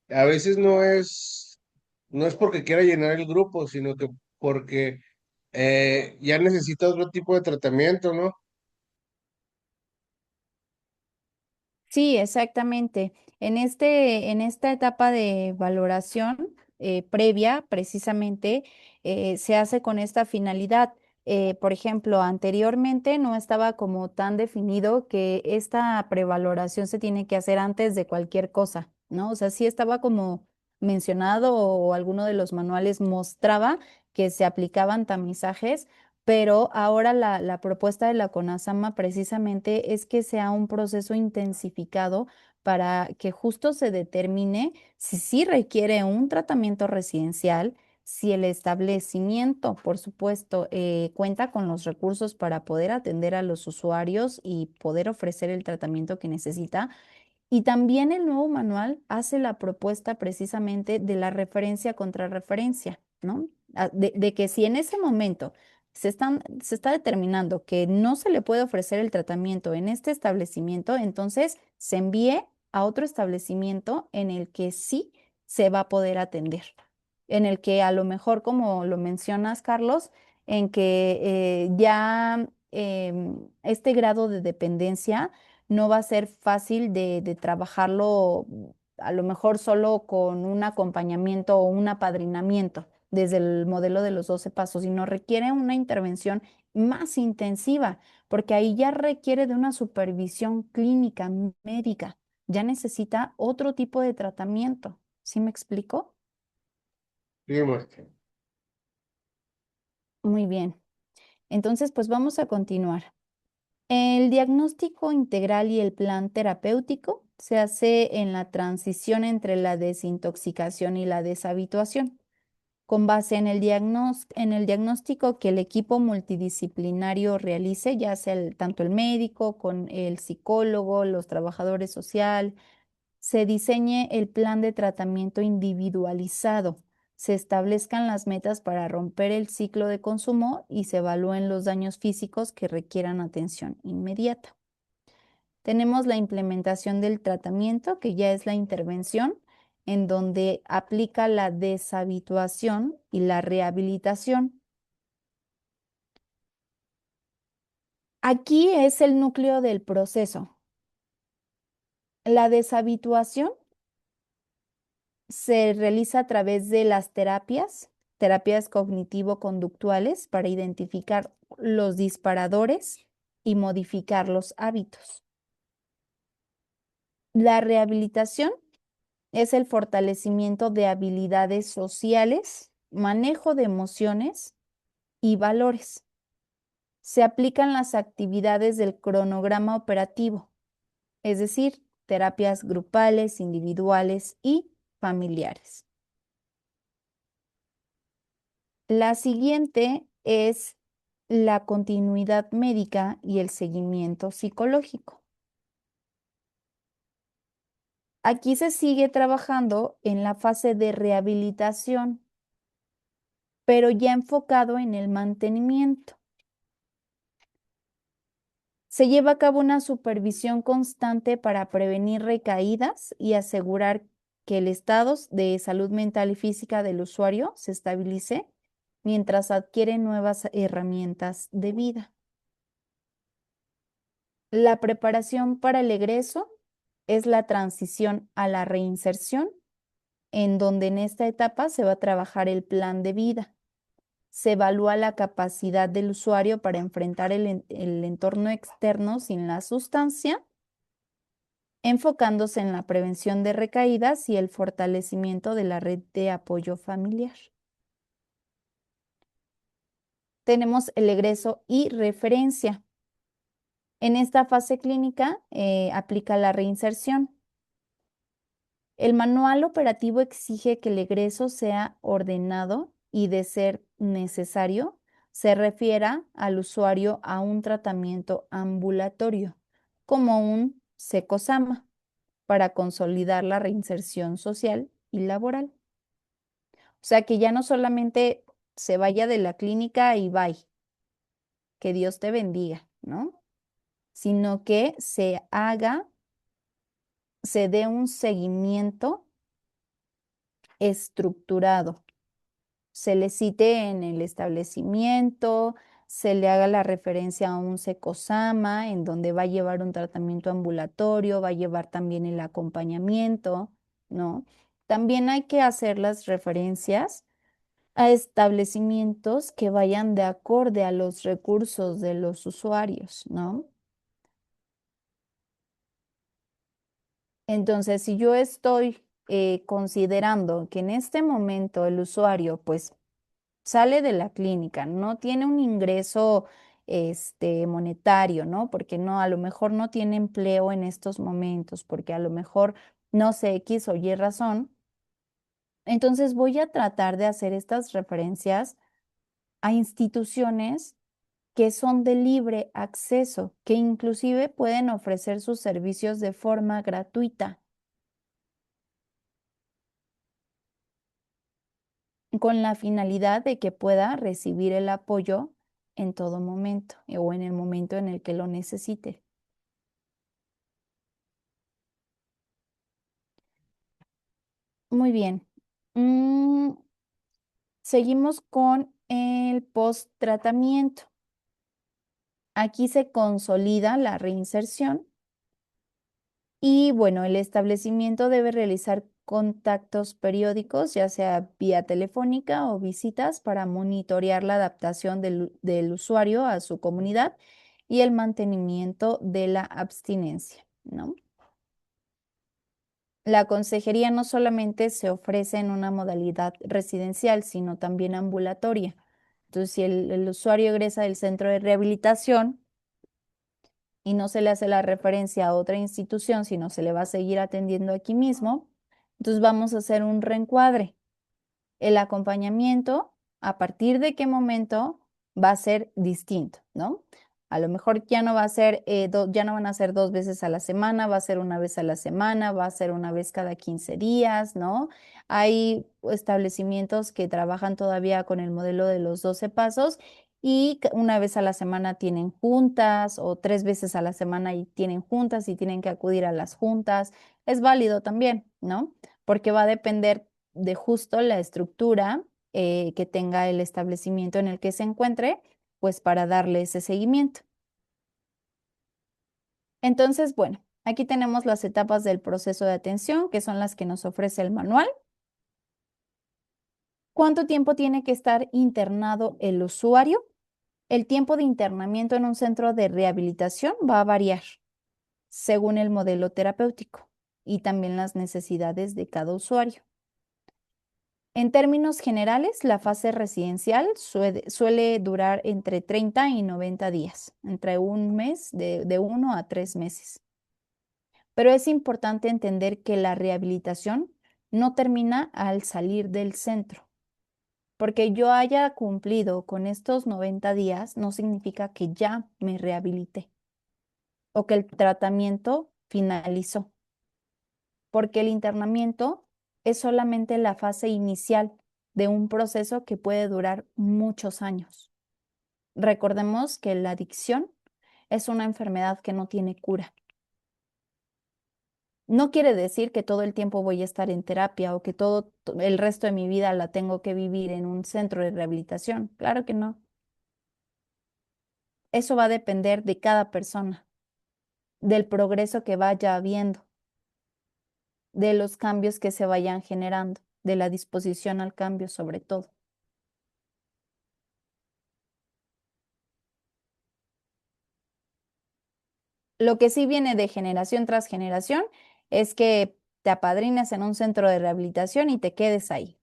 a veces no es porque quiera llenar el grupo, sino que porque ya necesita otro tipo de tratamiento, ¿no? Sí, exactamente. En esta etapa de valoración previa, precisamente, se hace con esta finalidad. Por ejemplo, anteriormente no estaba como tan definido que esta prevaloración se tiene que hacer antes de cualquier cosa, ¿no? O sea, sí estaba como mencionado o alguno de los manuales mostraba que se aplicaban tamizajes, pero ahora la propuesta de la CONASAMA precisamente es que sea un proceso intensificado para que justo se determine si sí requiere un tratamiento residencial, si el establecimiento, por supuesto, cuenta con los recursos para poder atender a los usuarios y poder ofrecer el tratamiento que necesita. Y también el nuevo manual hace la propuesta precisamente de la referencia contra referencia, ¿no? De que si en ese momento se está determinando que no se le puede ofrecer el tratamiento en este establecimiento, entonces se envíe a otro establecimiento en el que sí se va a poder atender, en el que a lo mejor, como lo mencionas, Carlos, en que ya este grado de dependencia no va a ser fácil de trabajarlo a lo mejor solo con un acompañamiento o un apadrinamiento desde el modelo de los 12 pasos, sino requiere una intervención más intensiva, porque ahí ya requiere de una supervisión clínica, médica, ya necesita otro tipo de tratamiento. ¿Sí me explico? Sí, maestra. Muy bien. Entonces, pues vamos a continuar. El diagnóstico integral y el plan terapéutico se hace en la transición entre la desintoxicación y la deshabituación, con base en en el diagnóstico que el equipo multidisciplinario realice, ya sea tanto el médico, con el psicólogo, los trabajadores social, se diseñe el plan de tratamiento individualizado, se establezcan las metas para romper el ciclo de consumo y se evalúen los daños físicos que requieran atención inmediata. Tenemos la implementación del tratamiento, que ya es la intervención, en donde aplica la deshabituación y la rehabilitación. Aquí es el núcleo del proceso. La deshabituación se realiza a través de las terapias cognitivo-conductuales para identificar los disparadores y modificar los hábitos. La rehabilitación es el fortalecimiento de habilidades sociales, manejo de emociones y valores. Se aplican las actividades del cronograma operativo, es decir, terapias grupales, individuales y familiares. La siguiente es la continuidad médica y el seguimiento psicológico. Aquí se sigue trabajando en la fase de rehabilitación, pero ya enfocado en el mantenimiento. Se lleva a cabo una supervisión constante para prevenir recaídas y asegurar que el estado de salud mental y física del usuario se estabilice mientras adquiere nuevas herramientas de vida. La preparación para el egreso es la transición a la reinserción, en donde en esta etapa se va a trabajar el plan de vida. Se evalúa la capacidad del usuario para enfrentar el entorno externo sin la sustancia, enfocándose en la prevención de recaídas y el fortalecimiento de la red de apoyo familiar. Tenemos el egreso y referencia. En esta fase clínica aplica la reinserción. El manual operativo exige que el egreso sea ordenado y, de ser necesario, se refiera al usuario a un tratamiento ambulatorio, como un SECOSAMA, para consolidar la reinserción social y laboral. O sea, que ya no solamente se vaya de la clínica y bye, que Dios te bendiga, ¿no? Sino que se dé un seguimiento estructurado, se le cite en el establecimiento, se le haga la referencia a un SECOSAMA, en donde va a llevar un tratamiento ambulatorio, va a llevar también el acompañamiento, ¿no? También hay que hacer las referencias a establecimientos que vayan de acorde a los recursos de los usuarios, ¿no? Entonces, si yo estoy considerando que en este momento el usuario, pues, sale de la clínica, no tiene un ingreso monetario, ¿no? Porque no, a lo mejor no tiene empleo en estos momentos, porque a lo mejor no sé X o Y razón. Entonces voy a tratar de hacer estas referencias a instituciones que son de libre acceso, que inclusive pueden ofrecer sus servicios de forma gratuita, con la finalidad de que pueda recibir el apoyo en todo momento o en el momento en el que lo necesite. Muy bien. Seguimos con el post-tratamiento. Aquí se consolida la reinserción y, bueno, el establecimiento debe realizar contactos periódicos, ya sea vía telefónica o visitas, para monitorear la adaptación del usuario a su comunidad y el mantenimiento de la abstinencia, ¿no? La consejería no solamente se ofrece en una modalidad residencial, sino también ambulatoria. Entonces, si el usuario egresa del centro de rehabilitación y no se le hace la referencia a otra institución, sino se le va a seguir atendiendo aquí mismo, entonces vamos a hacer un reencuadre. El acompañamiento, a partir de qué momento va a ser distinto, ¿no? A lo mejor ya no va a ser, ya no van a ser 2 veces a la semana, va a ser una vez a la semana, va a ser una vez cada 15 días, ¿no? Hay establecimientos que trabajan todavía con el modelo de los 12 pasos y una vez a la semana tienen juntas o 3 veces a la semana y tienen juntas y tienen que acudir a las juntas. Es válido también, ¿no? Porque va a depender de justo la estructura que tenga el establecimiento en el que se encuentre, pues para darle ese seguimiento. Entonces, bueno, aquí tenemos las etapas del proceso de atención, que son las que nos ofrece el manual. ¿Cuánto tiempo tiene que estar internado el usuario? El tiempo de internamiento en un centro de rehabilitación va a variar según el modelo terapéutico y también las necesidades de cada usuario. En términos generales, la fase residencial suele durar entre 30 y 90 días, entre un mes, de 1 a 3 meses. Pero es importante entender que la rehabilitación no termina al salir del centro. Porque yo haya cumplido con estos 90 días no significa que ya me rehabilité o que el tratamiento finalizó. Porque el internamiento es solamente la fase inicial de un proceso que puede durar muchos años. Recordemos que la adicción es una enfermedad que no tiene cura. No quiere decir que todo el tiempo voy a estar en terapia o que todo el resto de mi vida la tengo que vivir en un centro de rehabilitación. Claro que no. Eso va a depender de cada persona, del progreso que vaya habiendo, de los cambios que se vayan generando, de la disposición al cambio sobre todo. Lo que sí viene de generación tras generación es que te apadrines en un centro de rehabilitación y te quedes ahí.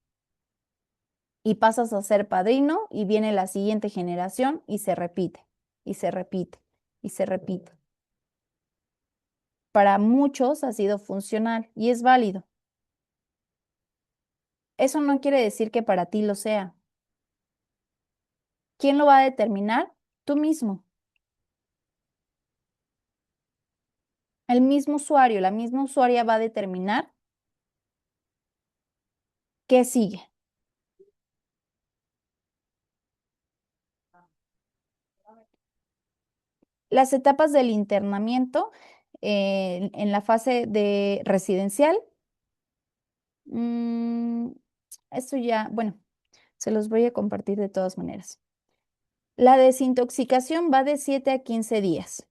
Y pasas a ser padrino y viene la siguiente generación y se repite, y se repite, y se repite. Para muchos ha sido funcional y es válido. Eso no quiere decir que para ti lo sea. ¿Quién lo va a determinar? Tú mismo. El mismo usuario, la misma usuaria va a determinar qué sigue. Las etapas del internamiento en la fase de residencial, esto ya, bueno, se los voy a compartir de todas maneras. La desintoxicación va de 7 a 15 días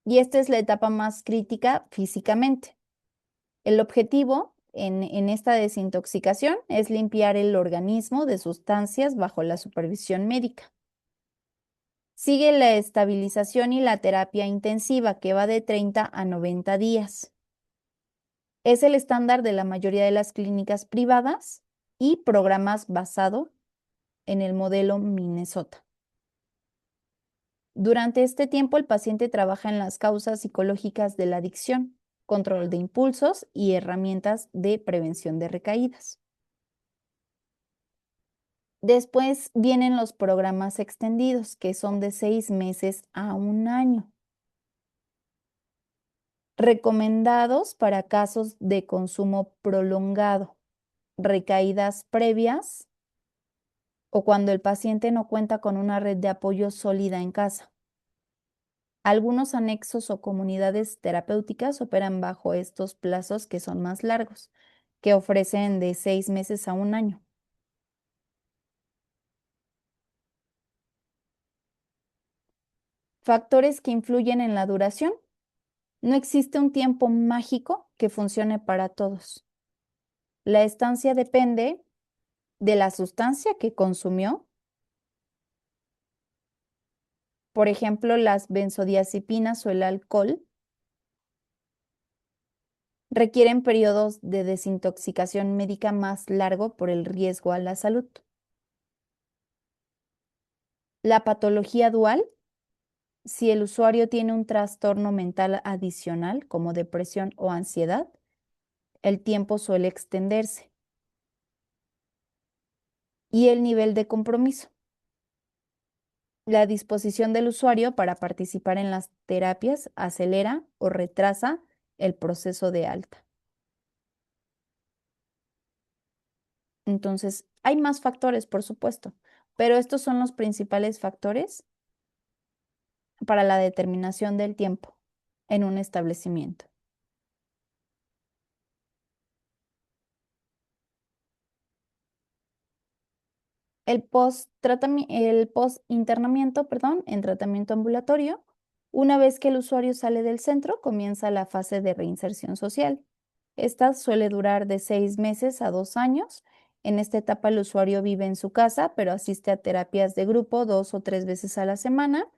y esta es la etapa más crítica físicamente. El objetivo en esta desintoxicación es limpiar el organismo de sustancias bajo la supervisión médica. Sigue la estabilización y la terapia intensiva, que va de 30 a 90 días. Es el estándar de la mayoría de las clínicas privadas y programas basado en el modelo Minnesota. Durante este tiempo, el paciente trabaja en las causas psicológicas de la adicción, control de impulsos y herramientas de prevención de recaídas. Después vienen los programas extendidos, que son de 6 meses a 1 año, recomendados para casos de consumo prolongado, recaídas previas o cuando el paciente no cuenta con una red de apoyo sólida en casa. Algunos anexos o comunidades terapéuticas operan bajo estos plazos que son más largos, que ofrecen de 6 meses a 1 año. Factores que influyen en la duración. No existe un tiempo mágico que funcione para todos. La estancia depende de la sustancia que consumió. Por ejemplo, las benzodiazepinas o el alcohol requieren periodos de desintoxicación médica más largo por el riesgo a la salud. La patología dual, si el usuario tiene un trastorno mental adicional como depresión o ansiedad, el tiempo suele extenderse. Y el nivel de compromiso. La disposición del usuario para participar en las terapias acelera o retrasa el proceso de alta. Entonces, hay más factores, por supuesto, pero estos son los principales factores para la determinación del tiempo en un establecimiento. El post-internamiento, en tratamiento ambulatorio, una vez que el usuario sale del centro, comienza la fase de reinserción social. Esta suele durar de 6 meses a 2 años. En esta etapa el usuario vive en su casa, pero asiste a terapias de grupo 2 o 3 veces a la semana,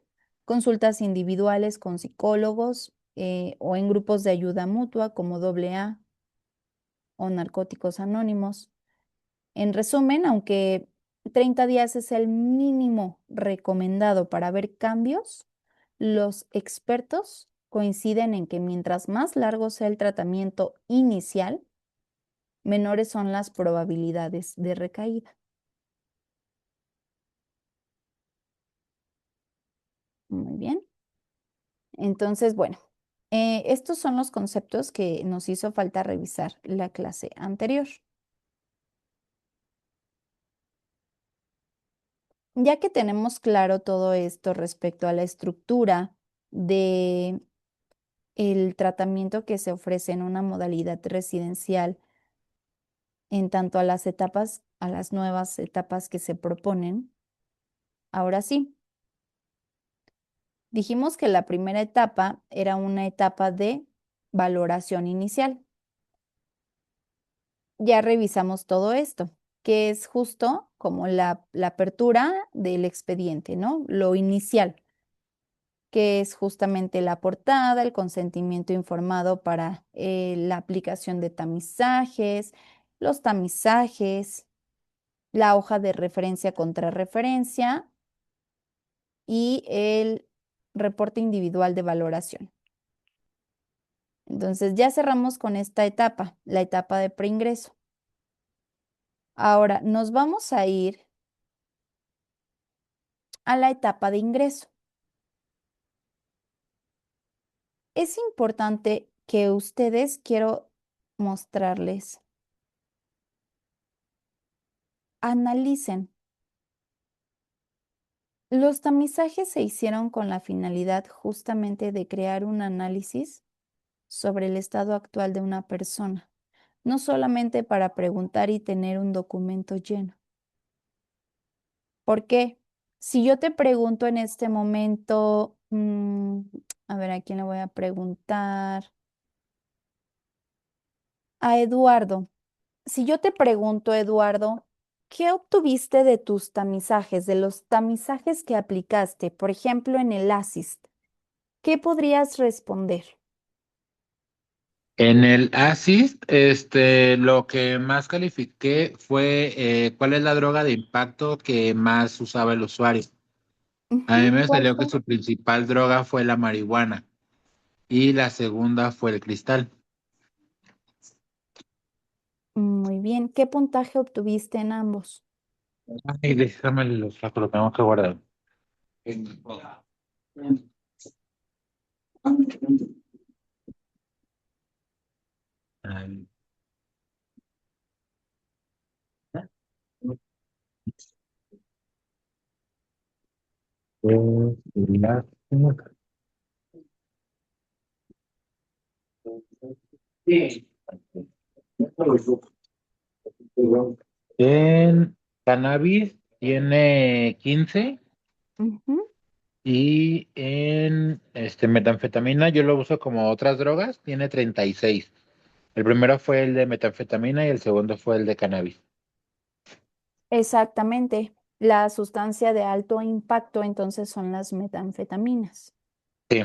consultas individuales con psicólogos o en grupos de ayuda mutua como AA o Narcóticos Anónimos. En resumen, aunque 30 días es el mínimo recomendado para ver cambios, los expertos coinciden en que mientras más largo sea el tratamiento inicial, menores son las probabilidades de recaída. Muy bien. Entonces, bueno, estos son los conceptos que nos hizo falta revisar la clase anterior. Ya que tenemos claro todo esto respecto a la estructura de el tratamiento que se ofrece en una modalidad residencial en tanto a las etapas, a las nuevas etapas que se proponen. Ahora sí, dijimos que la primera etapa era una etapa de valoración inicial. Ya revisamos todo esto, que es justo como la apertura del expediente, ¿no? Lo inicial, que es justamente la portada, el consentimiento informado para la aplicación de tamizajes, los tamizajes, la hoja de referencia contra referencia y el reporte individual de valoración. Entonces ya cerramos con esta etapa, la etapa de preingreso. Ahora nos vamos a ir a la etapa de ingreso. Es importante que ustedes, quiero mostrarles, analicen. Los tamizajes se hicieron con la finalidad justamente de crear un análisis sobre el estado actual de una persona, no solamente para preguntar y tener un documento lleno. ¿Por qué? Si yo te pregunto en este momento, a ver, ¿a quién le voy a preguntar? A Eduardo. Si yo te pregunto, Eduardo, ¿qué obtuviste de tus tamizajes, de los tamizajes que aplicaste, por ejemplo, en el ASIST? ¿Qué podrías responder? En el ASIS, lo que más califiqué fue cuál es la droga de impacto que más usaba el usuario. A mí Ujú, me ¿cuál salió que fue? su principal droga fue la marihuana y la segunda fue el cristal. Muy bien. ¿Qué puntaje obtuviste en ambos? Ay, déjame los lo tengo que guardar. Ay. En cannabis tiene 15 Ujú. y en metanfetamina, yo lo uso como otras drogas, tiene 36. El primero fue el de metanfetamina y el segundo fue el de cannabis. Exactamente. La sustancia de alto impacto entonces son las metanfetaminas. Sí.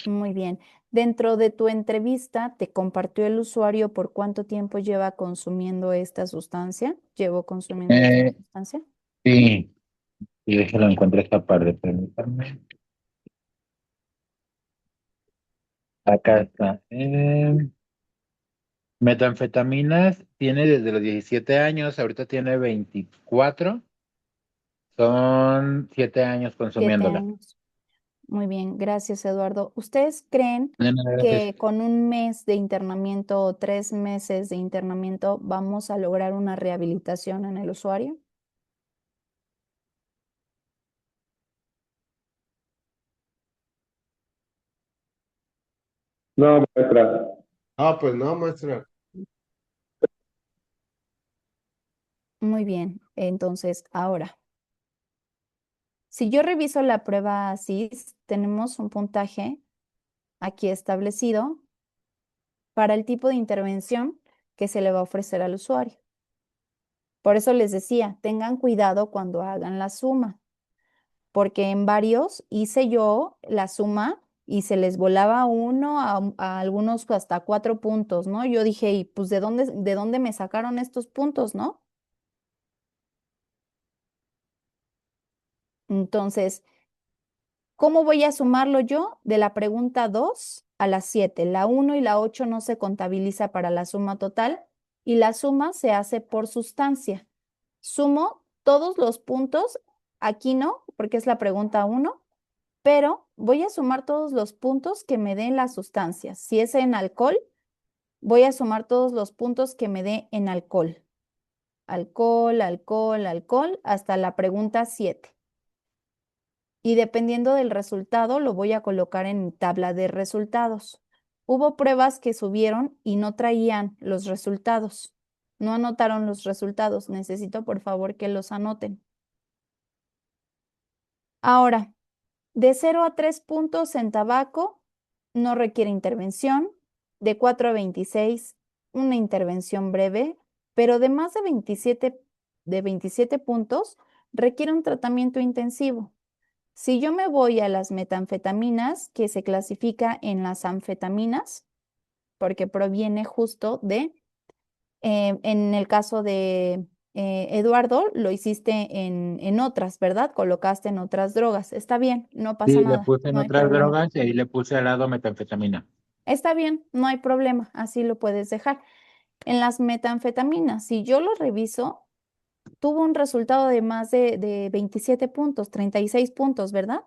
Muy bien. Dentro de tu entrevista, ¿te compartió el usuario por cuánto tiempo lleva consumiendo esta sustancia? ¿Llevó consumiendo esta Eh, sustancia? sí, Y déjenlo encuentro esta parte, permítanme. Acá está. Metanfetaminas tiene desde los 17 años, ahorita tiene 24, son 7 años 7 consumiéndola. años. Muy bien, gracias, Eduardo. ¿Ustedes creen De nada, gracias. que con un mes de internamiento o 3 meses de internamiento vamos a lograr una rehabilitación en el usuario? No, maestra. Ah, pues no, maestra. Muy bien, entonces ahora, si yo reviso la prueba ASIS, tenemos un puntaje aquí establecido para el tipo de intervención que se le va a ofrecer al usuario. Por eso les decía, tengan cuidado cuando hagan la suma, porque en varios hice yo la suma y se les volaba uno, a algunos hasta 4 puntos, ¿no? Yo dije, ¿y pues de dónde me sacaron estos puntos, no? Entonces, ¿cómo voy a sumarlo yo? De la pregunta 2 a la 7. La 1 y la 8 no se contabiliza para la suma total y la suma se hace por sustancia. Sumo todos los puntos, aquí no, porque es la pregunta 1, pero voy a sumar todos los puntos que me den la sustancia. Si es en alcohol, voy a sumar todos los puntos que me dé en alcohol. Alcohol, alcohol, alcohol, hasta la pregunta 7. Y dependiendo del resultado, lo voy a colocar en tabla de resultados. Hubo pruebas que subieron y no traían los resultados. No anotaron los resultados. Necesito, por favor, que los anoten. Ahora, de 0 a 3 puntos en tabaco, no requiere intervención. De 4 a 26, una intervención breve, pero de más de 27 puntos, requiere un tratamiento intensivo. Si yo me voy a las metanfetaminas, que se clasifica en las anfetaminas, porque proviene justo en el caso de Eduardo, lo hiciste en otras, ¿verdad? Colocaste en otras drogas. Está bien, no pasa Sí, le nada, puse en no hay otras problema. drogas y ahí le puse al lado metanfetamina. Está bien, no hay problema, así lo puedes dejar. En las metanfetaminas, si yo lo reviso, tuvo un resultado de más de 27 puntos, 36 puntos, ¿verdad?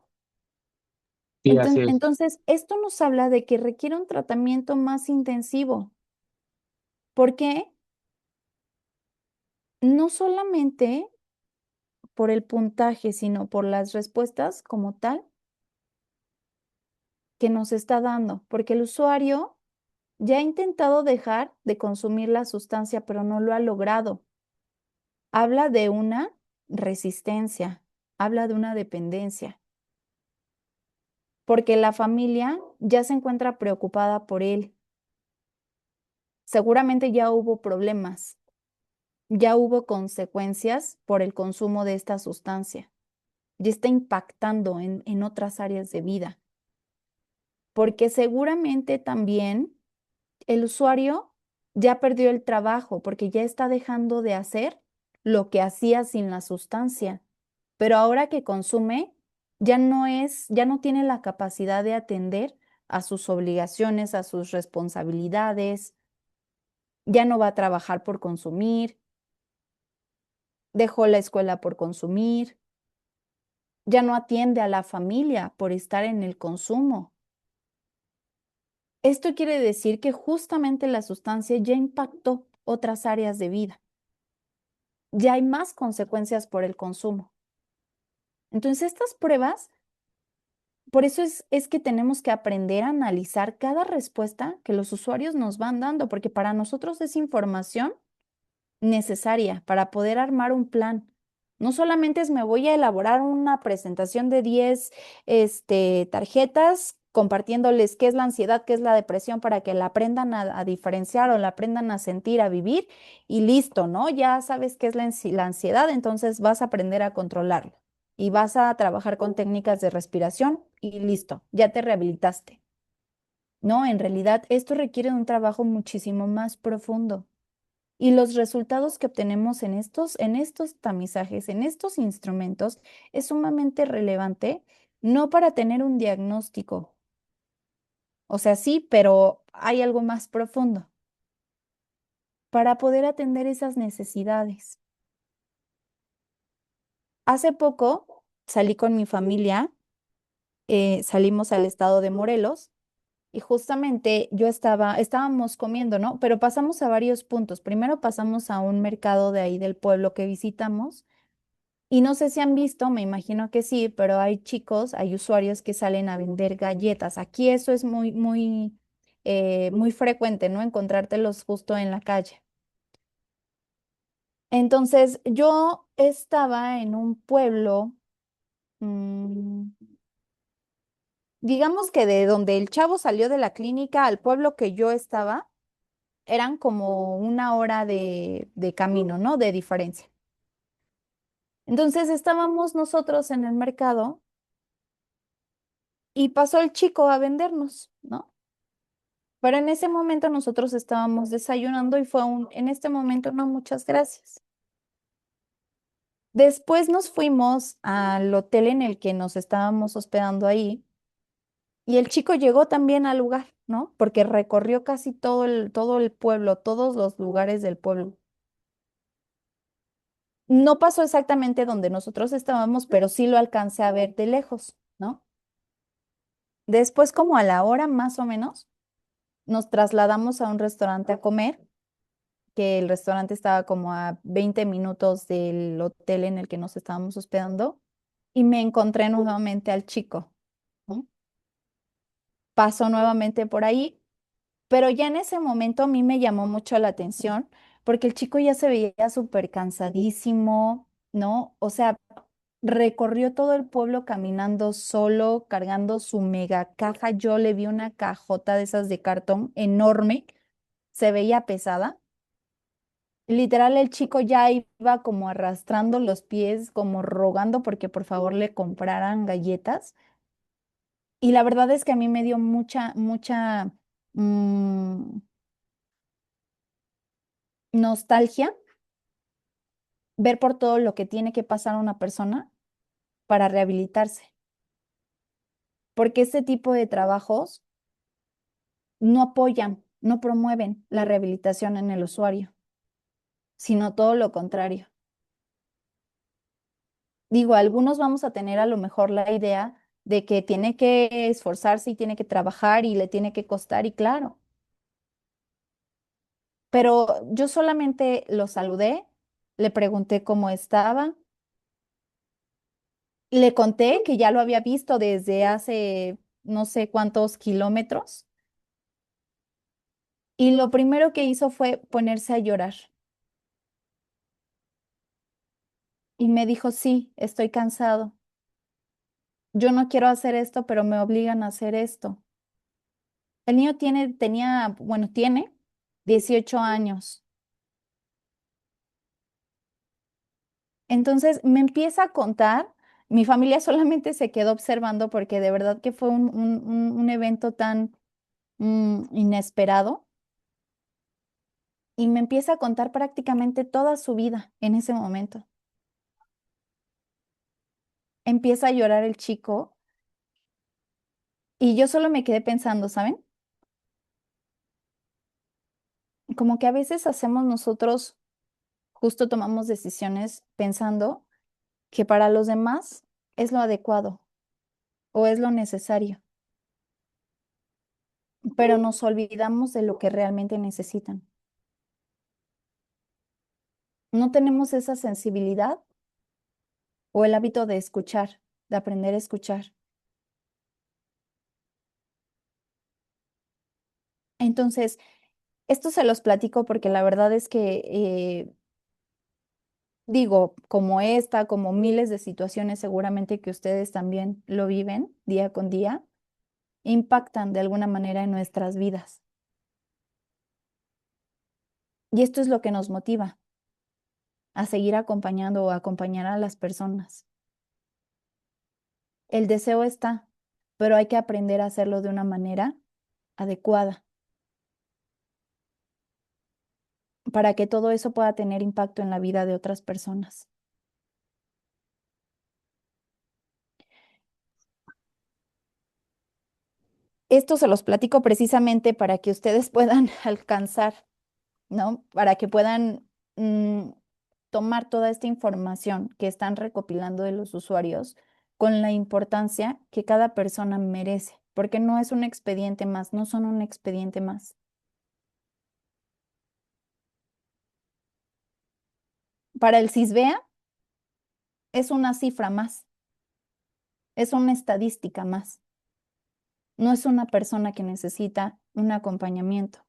Sí, así es. Entonces, esto nos habla de que requiere un tratamiento más intensivo, porque no solamente por el puntaje, sino por las respuestas como tal que nos está dando, porque el usuario ya ha intentado dejar de consumir la sustancia, pero no lo ha logrado. Habla de una resistencia, habla de una dependencia, porque la familia ya se encuentra preocupada por él. Seguramente ya hubo problemas, ya hubo consecuencias por el consumo de esta sustancia, ya está impactando en otras áreas de vida, porque seguramente también el usuario ya perdió el trabajo porque ya está dejando de hacer lo que hacía sin la sustancia, pero ahora que consume, ya no tiene la capacidad de atender a sus obligaciones, a sus responsabilidades, ya no va a trabajar por consumir, dejó la escuela por consumir, ya no atiende a la familia por estar en el consumo. Esto quiere decir que justamente la sustancia ya impactó otras áreas de vida. Ya hay más consecuencias por el consumo. Entonces, estas pruebas, por eso es que tenemos que aprender a analizar cada respuesta que los usuarios nos van dando, porque para nosotros es información necesaria para poder armar un plan. No solamente es me voy a elaborar una presentación de 10 tarjetas compartiéndoles qué es la ansiedad, qué es la depresión, para que la aprendan a diferenciar o la aprendan a sentir, a vivir y listo, ¿no? Ya sabes qué es la ansiedad, entonces vas a aprender a controlarla y vas a trabajar con técnicas de respiración y listo, ya te rehabilitaste. No, en realidad esto requiere un trabajo muchísimo más profundo. Y los resultados que obtenemos en estos tamizajes, en estos instrumentos, es sumamente relevante, no para tener un diagnóstico, o sea, sí, pero hay algo más profundo, para poder atender esas necesidades. Hace poco salí con mi familia, salimos al estado de Morelos. Y justamente estábamos comiendo, ¿no? Pero pasamos a varios puntos. Primero pasamos a un mercado de ahí del pueblo que visitamos. Y no sé si han visto, me imagino que sí, pero hay chicos, hay usuarios que salen a vender galletas. Aquí eso es muy frecuente, ¿no? Encontrártelos justo en la calle. Entonces, yo estaba en un pueblo, mm, digamos que de donde el chavo salió de la clínica al pueblo que yo estaba eran como una hora de camino, ¿no? De diferencia. Entonces estábamos nosotros en el mercado y pasó el chico a vendernos, ¿no? Pero en ese momento nosotros estábamos desayunando y en este momento no, muchas gracias. Después nos fuimos al hotel en el que nos estábamos hospedando ahí y el chico llegó también al lugar, ¿no? Porque recorrió casi todo el pueblo, todos los lugares del pueblo. No pasó exactamente donde nosotros estábamos, pero sí lo alcancé a ver de lejos, ¿no? Después, como a la hora más o menos, nos trasladamos a un restaurante a comer, que el restaurante estaba como a 20 minutos del hotel en el que nos estábamos hospedando, y me encontré nuevamente al chico, ¿no? Pasó nuevamente por ahí, pero ya en ese momento a mí me llamó mucho la atención porque el chico ya se veía súper cansadísimo, ¿no? O sea, recorrió todo el pueblo caminando solo, cargando su mega caja. Yo le vi una cajota de esas de cartón enorme, se veía pesada. Literal, el chico ya iba como arrastrando los pies, como rogando porque por favor le compraran galletas. Y la verdad es que a mí me dio mucha mm, nostalgia ver por todo lo que tiene que pasar una persona para rehabilitarse, porque este tipo de trabajos no apoyan, no promueven la rehabilitación en el usuario, sino todo lo contrario. Digo, algunos vamos a tener a lo mejor la idea de que tiene que esforzarse y tiene que trabajar y le tiene que costar, y claro, pero yo solamente lo saludé, le pregunté cómo estaba, le conté que ya lo había visto desde hace no sé cuántos kilómetros, y lo primero que hizo fue ponerse a llorar. Y me dijo, sí, estoy cansado. Yo no quiero hacer esto, pero me obligan a hacer esto. El niño tiene 18 años. Entonces me empieza a contar, mi familia solamente se quedó observando porque de verdad que fue un evento tan inesperado, y me empieza a contar prácticamente toda su vida en ese momento. Empieza a llorar el chico y yo solo me quedé pensando, ¿saben? Como que a veces hacemos nosotros, justo tomamos decisiones pensando que para los demás es lo adecuado o es lo necesario, pero nos olvidamos de lo que realmente necesitan. No tenemos esa sensibilidad o el hábito de escuchar, de aprender a escuchar. Entonces, esto se los platico porque la verdad es que, digo, como esta, como miles de situaciones seguramente que ustedes también lo viven día con día, impactan de alguna manera en nuestras vidas. Y esto es lo que nos motiva a seguir acompañando o acompañar a las personas. El deseo está, pero hay que aprender a hacerlo de una manera adecuada. para que todo eso pueda tener impacto en la vida de otras personas. Esto se los platico precisamente para que ustedes puedan alcanzar, ¿no? Para que puedan tomar toda esta información que están recopilando de los usuarios con la importancia que cada persona merece, porque no es un expediente más, no son un expediente más. Para el CISBEA es una cifra más, es una estadística más. No es una persona que necesita un acompañamiento,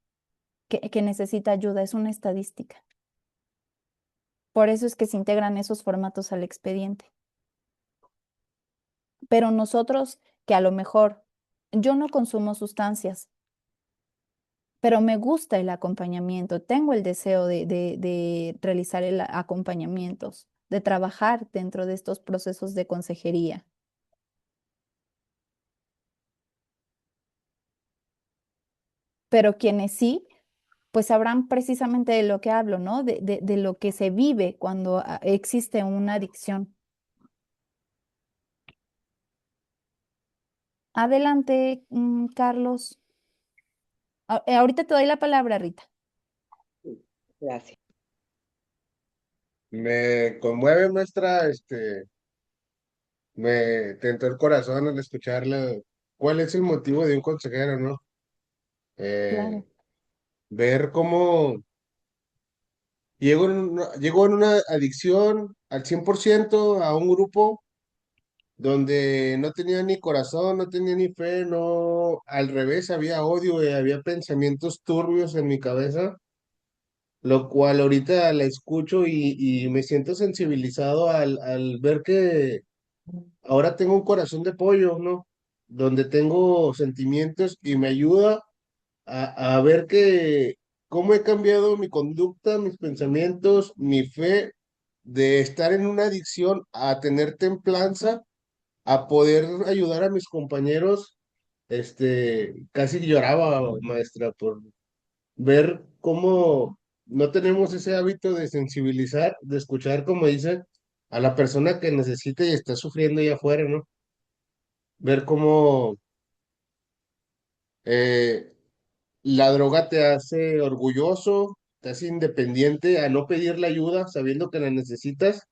que necesita ayuda, es una estadística. Por eso es que se integran esos formatos al expediente. Pero nosotros, que a lo mejor yo no consumo sustancias, pero me gusta el acompañamiento, tengo el deseo de realizar acompañamientos, de trabajar dentro de estos procesos de consejería. Pero quienes sí, pues sabrán precisamente de lo que hablo, ¿no? De lo que se vive cuando existe una adicción. Adelante, Carlos. Ahorita te doy la palabra, Rita. Gracias. Me conmueve, maestra, me tentó el corazón al escucharle cuál es el motivo de un consejero, ¿no? Claro. Ver cómo llegó en una adicción al 100% a un grupo donde no tenía ni corazón, no tenía ni fe, no, al revés, había odio y había pensamientos turbios en mi cabeza, lo cual ahorita la escucho y me siento sensibilizado al ver que ahora tengo un corazón de pollo, ¿no? Donde tengo sentimientos y me ayuda a ver que cómo he cambiado mi conducta, mis pensamientos, mi fe, de estar en una adicción a tener templanza, a poder ayudar a mis compañeros. Casi lloraba, maestra, por ver cómo no tenemos ese hábito de sensibilizar, de escuchar, como dice, a la persona que necesita y está sufriendo allá afuera, ¿no? Ver cómo eh, la droga te hace orgulloso, te hace independiente a no pedir la ayuda sabiendo que la necesitas,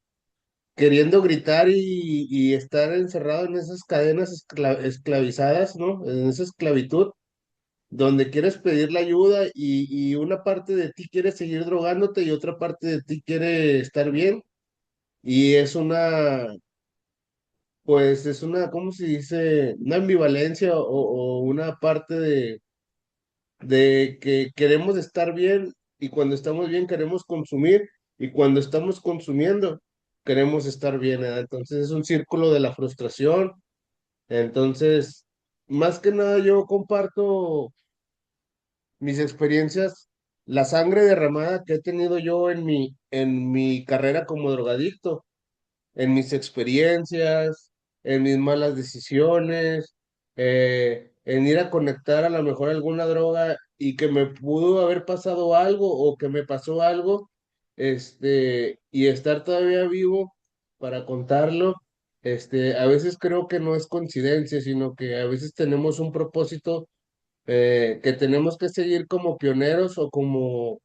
queriendo gritar y estar encerrado en esas cadenas esclavizadas, ¿no? En esa esclavitud, donde quieres pedir la ayuda y una parte de ti quiere seguir drogándote y otra parte de ti quiere estar bien. Y es pues es una, ¿cómo se dice? Una ambivalencia o una parte de que queremos estar bien y cuando estamos bien queremos consumir y cuando estamos consumiendo queremos estar bien, ¿verdad? Entonces es un círculo de la frustración. Entonces, más que nada yo comparto mis experiencias, la sangre derramada que he tenido yo en mi carrera como drogadicto, en mis experiencias, en mis malas decisiones, en ir a conectar a lo mejor alguna droga y que me pudo haber pasado algo o que me pasó algo, y estar todavía vivo para contarlo. A veces creo que no es coincidencia, sino que a veces tenemos un propósito que tenemos que seguir como pioneros o como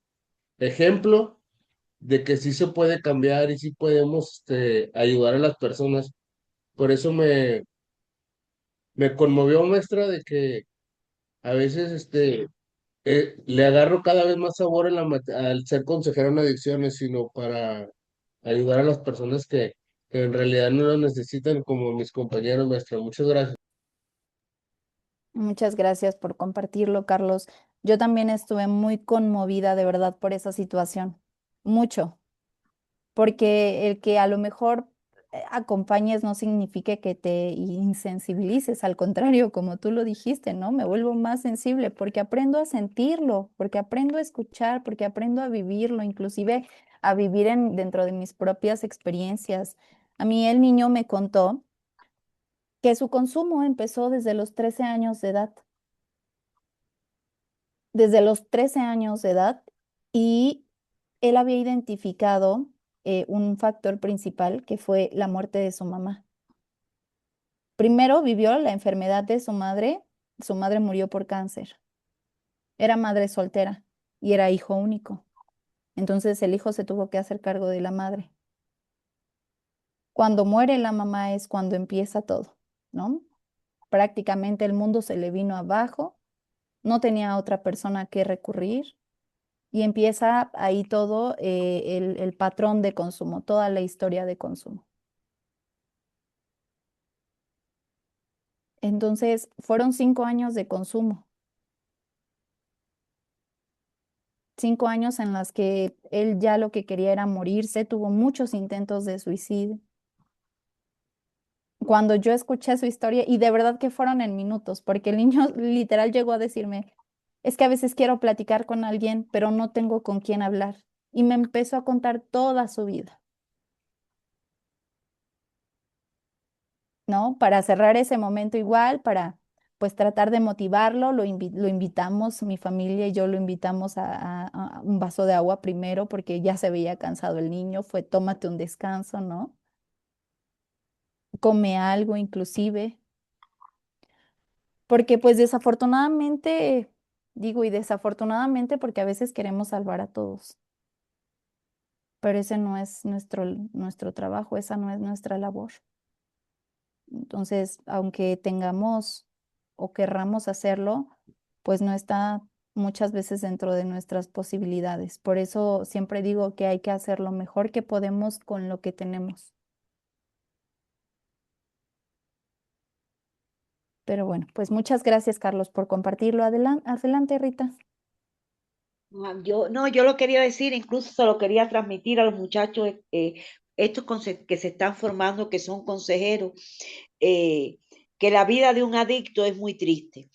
ejemplo de que sí se puede cambiar y sí podemos ayudar a las personas. Por eso me conmovió, maestra, de que a veces le agarro cada vez más sabor en al ser consejero en adicciones, sino para ayudar a las personas que en realidad no lo necesitan, como mis compañeros, maestra. Muchas gracias. Muchas gracias por compartirlo, Carlos. Yo también estuve muy conmovida de verdad por esa situación. Mucho. Porque el que a lo mejor acompañes no significa que te insensibilices, al contrario, como tú lo dijiste, ¿no? Me vuelvo más sensible porque aprendo a sentirlo, porque aprendo a escuchar, porque aprendo a vivirlo, inclusive a vivir dentro de mis propias experiencias. A mí el niño me contó que su consumo empezó desde los 13 años de edad, desde los 13 años de edad y él había identificado un factor principal que fue la muerte de su mamá. Primero vivió la enfermedad de su madre murió por cáncer, era madre soltera y era hijo único. Entonces el hijo se tuvo que hacer cargo de la madre. Cuando muere la mamá es cuando empieza todo, ¿no? Prácticamente el mundo se le vino abajo, no tenía otra persona que recurrir y empieza ahí todo el patrón de consumo, toda la historia de consumo. Entonces fueron 5 años de consumo, 5 años en las que él ya lo que quería era morirse, tuvo muchos intentos de suicidio. Cuando yo escuché su historia, y de verdad que fueron en minutos, porque el niño literal llegó a decirme, es que a veces quiero platicar con alguien, pero no tengo con quién hablar. Y me empezó a contar toda su vida, ¿no? Para cerrar ese momento igual, para pues tratar de motivarlo, lo invitamos, mi familia y yo lo invitamos a un vaso de agua primero, porque ya se veía cansado el niño, fue tómate un descanso, ¿no? Come algo inclusive. Porque pues desafortunadamente, digo, y desafortunadamente porque a veces queremos salvar a todos, pero ese no es nuestro trabajo, esa no es nuestra labor. Entonces, aunque tengamos o querramos hacerlo, pues no está muchas veces dentro de nuestras posibilidades. Por eso siempre digo que hay que hacer lo mejor que podemos con lo que tenemos. Pero bueno, pues muchas gracias, Carlos, por compartirlo. Adelante, Rita. Yo lo quería decir, incluso se lo quería transmitir a los muchachos, estos que se están formando, que son consejeros, eh, que la vida de un adicto es muy triste.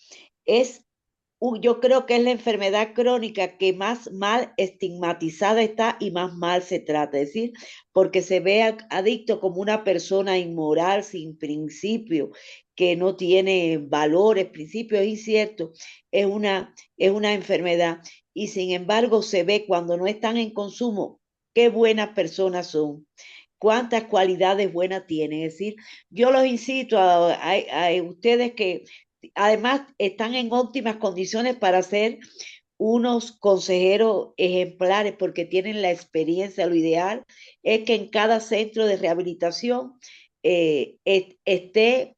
Yo creo que es la enfermedad crónica que más mal estigmatizada está y más mal se trata, es decir, porque se ve al adicto como una persona inmoral, sin principio, que no tiene valores, principios, es cierto, es una enfermedad y sin embargo se ve cuando no están en consumo, qué buenas personas son, cuántas cualidades buenas tienen. Es decir, yo los incito a ustedes que además están en óptimas condiciones para ser unos consejeros ejemplares porque tienen la experiencia. Lo ideal es que en cada centro de rehabilitación esté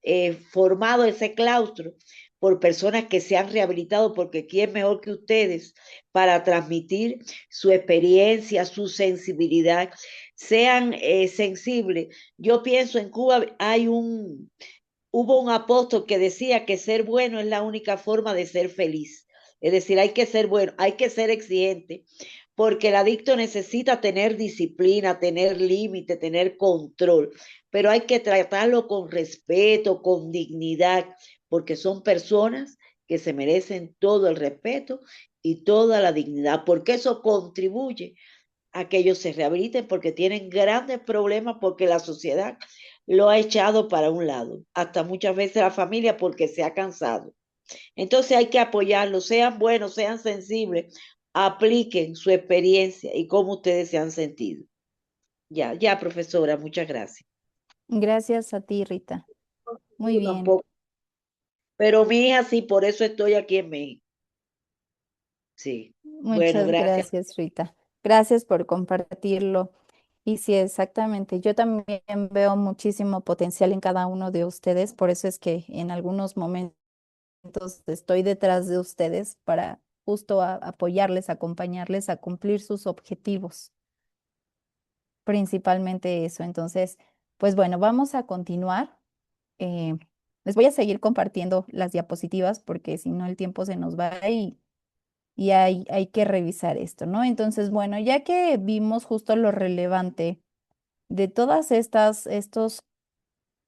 formado ese claustro por personas que se han rehabilitado, porque quién mejor que ustedes para transmitir su experiencia, su sensibilidad, sean sensibles. Yo pienso en Cuba hubo un apóstol que decía que ser bueno es la única forma de ser feliz. Es decir, hay que ser bueno, hay que ser exigente, porque el adicto necesita tener disciplina, tener límite, tener control, pero hay que tratarlo con respeto, con dignidad, porque son personas que se merecen todo el respeto y toda la dignidad, porque eso contribuye a que ellos se rehabiliten, porque tienen grandes problemas, porque la sociedad lo ha echado para un lado, hasta muchas veces la familia porque se ha cansado. Entonces hay que apoyarlos, sean buenos, sean sensibles, apliquen su experiencia y cómo ustedes se han sentido. Ya, profesora, muchas gracias. Gracias a ti, Rita. Muy Yo bien. tampoco, pero mi hija sí, por eso estoy aquí en México. Sí, bueno, Muchas gracias. gracias, Rita. Gracias por compartirlo. Y sí, exactamente. Yo también veo muchísimo potencial en cada uno de ustedes. Por eso es que en algunos momentos estoy detrás de ustedes para justo apoyarles, acompañarles a cumplir sus objetivos. Principalmente eso. Entonces, pues bueno, vamos a continuar. Eh, Les voy a seguir compartiendo las diapositivas porque si no el tiempo se nos va y hay que revisar esto, ¿no? Entonces, bueno, ya que vimos justo lo relevante de todas estos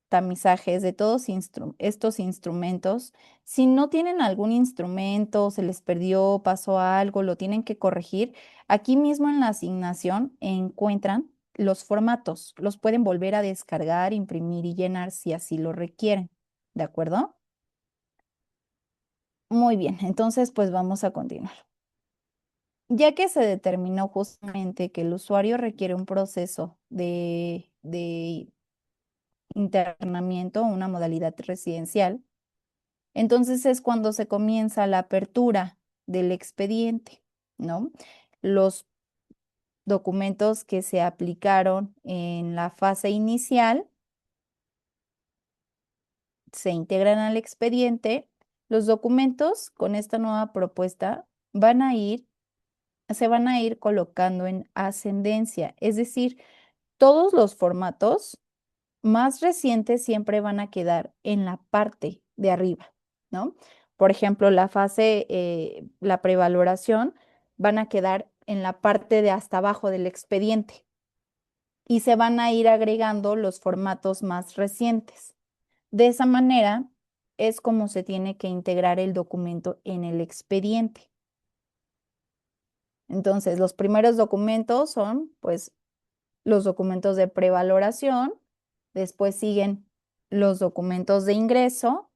tamizajes, de todos estos instrumentos, si no tienen algún instrumento, se les perdió, pasó algo, lo tienen que corregir, aquí mismo en la asignación encuentran los formatos, los pueden volver a descargar, imprimir y llenar si así lo requieren, ¿de acuerdo? Muy bien, entonces pues vamos a continuar. Ya que se determinó justamente que el usuario requiere un proceso de internamiento, una modalidad residencial, entonces es cuando se comienza la apertura del expediente, ¿no? Los documentos que se aplicaron en la fase inicial se integran al expediente. Los documentos con esta nueva propuesta se van a ir colocando en ascendencia, es decir, todos los formatos más recientes siempre van a quedar en la parte de arriba, ¿no? Por ejemplo, la prevaloración van a quedar en la parte de hasta abajo del expediente y se van a ir agregando los formatos más recientes. De esa manera es como se tiene que integrar el documento en el expediente. Entonces, los primeros documentos son, pues, los documentos de prevaloración, después siguen los documentos de ingreso.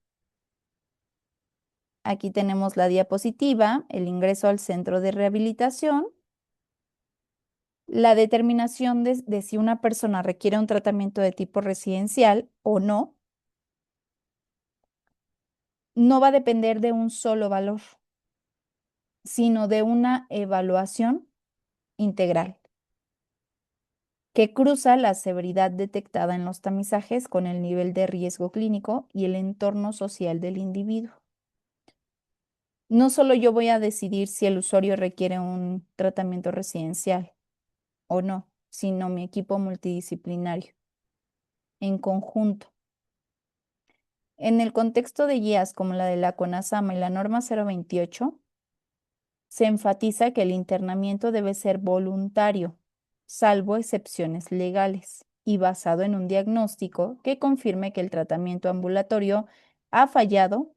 Aquí tenemos la diapositiva, el ingreso al centro de rehabilitación, la determinación de si una persona requiere un tratamiento de tipo residencial o no, no va a depender de un solo valor, sino de una evaluación integral que cruza la severidad detectada en los tamizajes con el nivel de riesgo clínico y el entorno social del individuo. No solo yo voy a decidir si el usuario requiere un tratamiento residencial o no, sino mi equipo multidisciplinario, en conjunto. En el contexto de guías como la de la CONASAMA y la norma 028, se enfatiza que el internamiento debe ser voluntario, salvo excepciones legales, y basado en un diagnóstico que confirme que el tratamiento ambulatorio ha fallado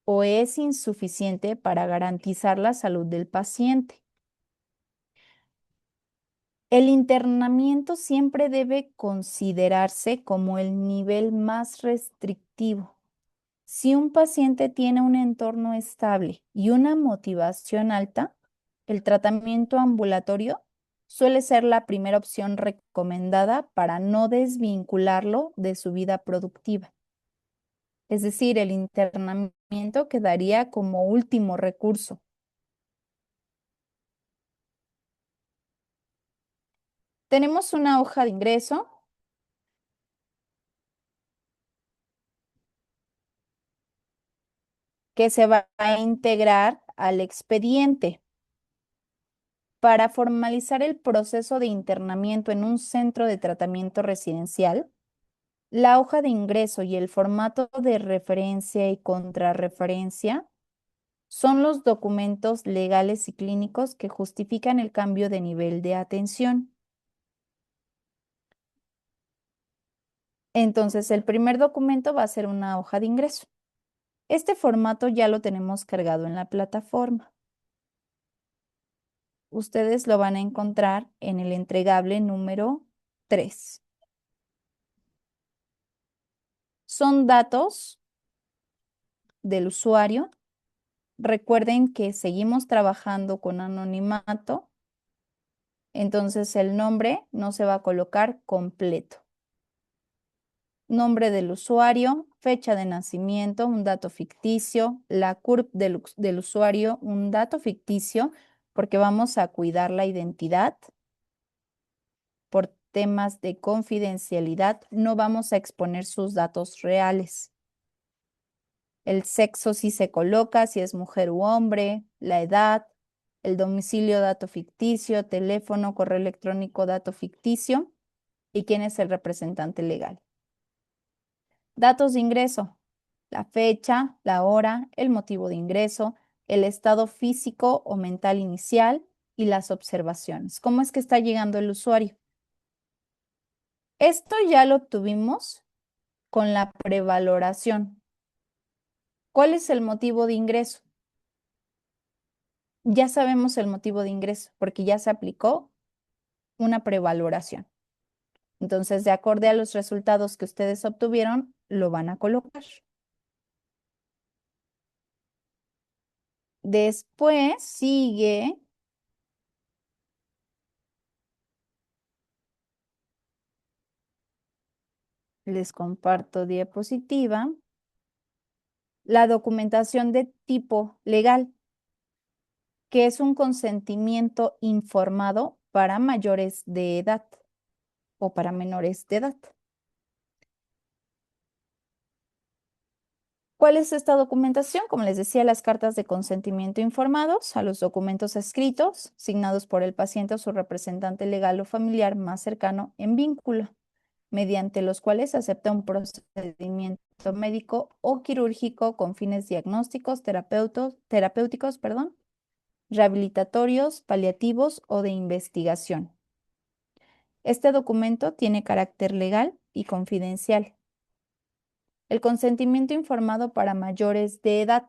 o es insuficiente para garantizar la salud del paciente. El internamiento siempre debe considerarse como el nivel más restrictivo. Si un paciente tiene un entorno estable y una motivación alta, el tratamiento ambulatorio suele ser la primera opción recomendada para no desvincularlo de su vida productiva. Es decir, el internamiento quedaría como último recurso. Tenemos una hoja de ingreso que se va a integrar al expediente. Para formalizar el proceso de internamiento en un centro de tratamiento residencial, la hoja de ingreso y el formato de referencia y contrarreferencia son los documentos legales y clínicos que justifican el cambio de nivel de atención. Entonces, el primer documento va a ser una hoja de ingreso. Este formato ya lo tenemos cargado en la plataforma. Ustedes lo van a encontrar en el entregable número 3. Son datos del usuario. Recuerden que seguimos trabajando con anonimato, entonces el nombre no se va a colocar completo. Nombre del usuario, fecha de nacimiento, un dato ficticio, la CURP del usuario, un dato ficticio, porque vamos a cuidar la identidad. Por temas de confidencialidad, no vamos a exponer sus datos reales. El sexo sí se coloca, si es mujer u hombre, la edad, el domicilio, dato ficticio, teléfono, correo electrónico, dato ficticio y quién es el representante legal. Datos de ingreso, la fecha, la hora, el motivo de ingreso, el estado físico o mental inicial y las observaciones. ¿Cómo es que está llegando el usuario? Esto ya lo obtuvimos con la prevaloración. ¿Cuál es el motivo de ingreso? Ya sabemos el motivo de ingreso porque ya se aplicó una prevaloración. Entonces, de acuerdo a los resultados que ustedes obtuvieron, lo van a colocar. Después sigue Les comparto diapositiva. La documentación de tipo legal, que es un consentimiento informado para mayores de edad o para menores de edad. ¿Cuál es esta documentación? Como les decía, las cartas de consentimiento informados, a los documentos escritos, signados por el paciente o su representante legal o familiar más cercano en vínculo, mediante los cuales se acepta un procedimiento médico o quirúrgico con fines diagnósticos, terapéuticos, rehabilitatorios, paliativos o de investigación. Este documento tiene carácter legal y confidencial. El consentimiento informado para mayores de edad.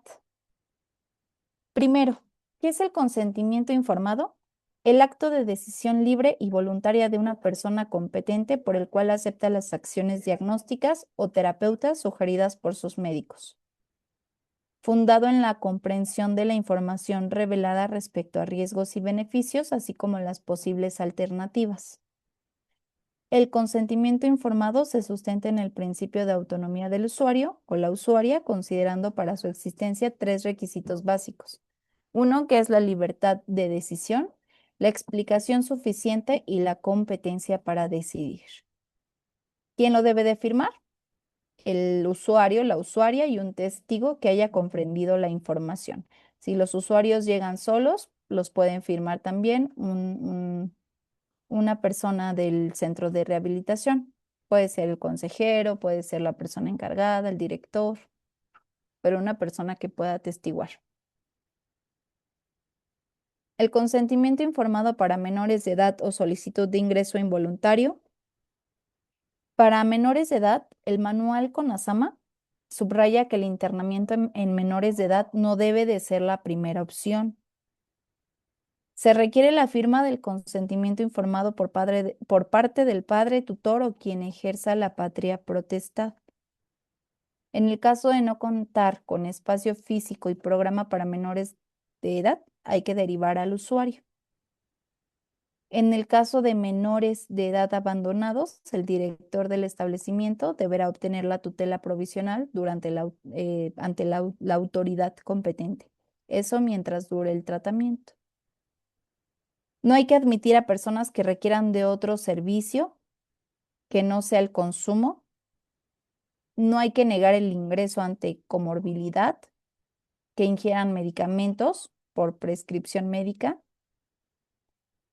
Primero, ¿qué es el consentimiento informado? El acto de decisión libre y voluntaria de una persona competente por el cual acepta las acciones diagnósticas o terapeutas sugeridas por sus médicos, fundado en la comprensión de la información revelada respecto a riesgos y beneficios, así como las posibles alternativas. El consentimiento informado se sustenta en el principio de autonomía del usuario o la usuaria, considerando para su existencia 3 requisitos básicos. Uno, que es la libertad de decisión, la explicación suficiente y la competencia para decidir. ¿Quién lo debe de firmar? El usuario, la usuaria y un testigo que haya comprendido la información. Si los usuarios llegan solos, los pueden firmar también una persona del centro de rehabilitación. Puede ser el consejero, puede ser la persona encargada, el director, pero una persona que pueda atestiguar. El consentimiento informado para menores de edad o solicitud de ingreso involuntario. Para menores de edad, el manual CONASAMA subraya que el internamiento en menores de edad no debe de ser la primera opción. Se requiere la firma del consentimiento informado por parte del padre, tutor o quien ejerza la patria potestad. En el caso de no contar con espacio físico y programa para menores de edad, hay que derivar al usuario. En el caso de menores de edad abandonados, el director del establecimiento deberá obtener la tutela provisional ante la autoridad competente. Eso mientras dure el tratamiento. No hay que admitir a personas que requieran de otro servicio que no sea el consumo. No hay que negar el ingreso ante comorbilidad, que ingieran medicamentos por prescripción médica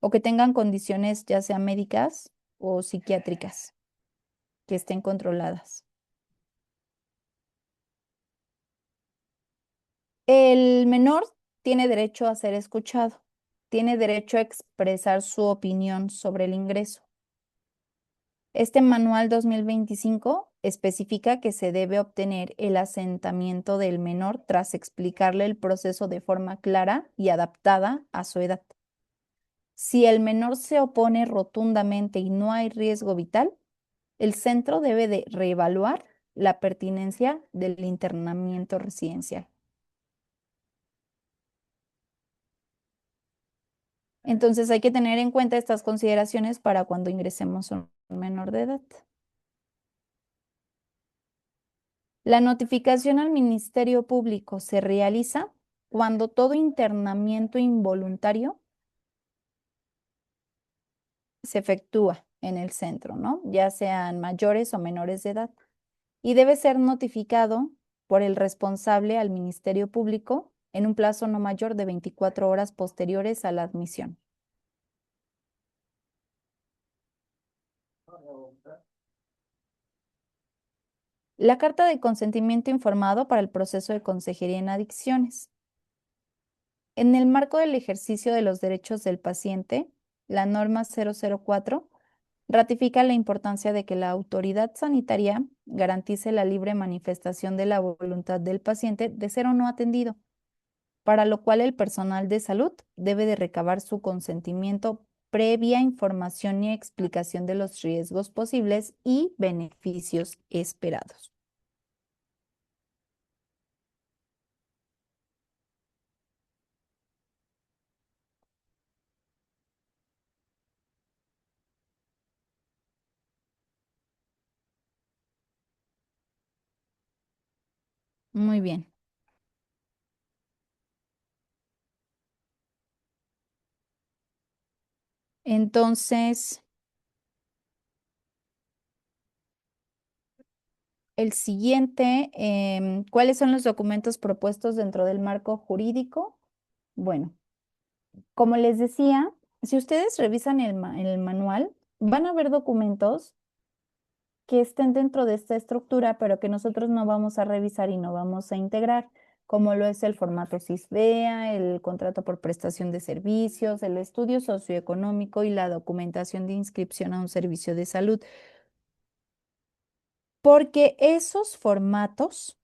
o que tengan condiciones ya sea médicas o psiquiátricas que estén controladas. El menor tiene derecho a ser escuchado, tiene derecho a expresar su opinión sobre el ingreso. Este manual 2025 especifica que se debe obtener el asentamiento del menor tras explicarle el proceso de forma clara y adaptada a su edad. Si el menor se opone rotundamente y no hay riesgo vital, el centro debe de reevaluar la pertinencia del internamiento residencial. Entonces hay que tener en cuenta estas consideraciones para cuando ingresemos a un menor de edad. La notificación al Ministerio Público se realiza cuando todo internamiento involuntario se efectúa en el centro, ¿no? Ya sean mayores o menores de edad. Y debe ser notificado por el responsable al Ministerio Público en un plazo no mayor de 24 horas posteriores a la admisión. La carta de consentimiento informado para el proceso de consejería en adicciones. En el marco del ejercicio de los derechos del paciente, la norma 004 ratifica la importancia de que la autoridad sanitaria garantice la libre manifestación de la voluntad del paciente de ser o no atendido, para lo cual el personal de salud debe de recabar su consentimiento previa información y explicación de los riesgos posibles y beneficios esperados. Muy bien. Entonces, el siguiente, ¿cuáles son los documentos propuestos dentro del marco jurídico? Bueno, como les decía, si ustedes revisan el manual, van a ver documentos que estén dentro de esta estructura, pero que nosotros no vamos a revisar y no vamos a integrar, como lo es el formato SISBEA, el contrato por prestación de servicios, el estudio socioeconómico y la documentación de inscripción a un servicio de salud, porque esos formatos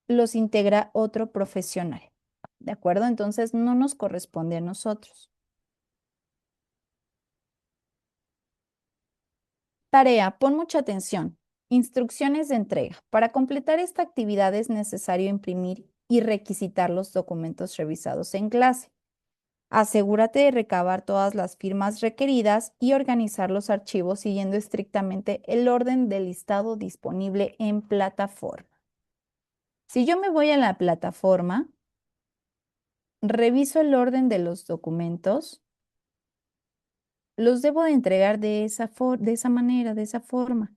los integra otro profesional, ¿de acuerdo? Entonces no nos corresponde a nosotros. Tarea, pon mucha atención. Instrucciones de entrega. Para completar esta actividad es necesario imprimir y requisitar los documentos revisados en clase. Asegúrate de recabar todas las firmas requeridas y organizar los archivos siguiendo estrictamente el orden del listado disponible en plataforma. Si yo me voy a la plataforma, reviso el orden de los documentos, los debo de entregar de esa manera, de esa forma.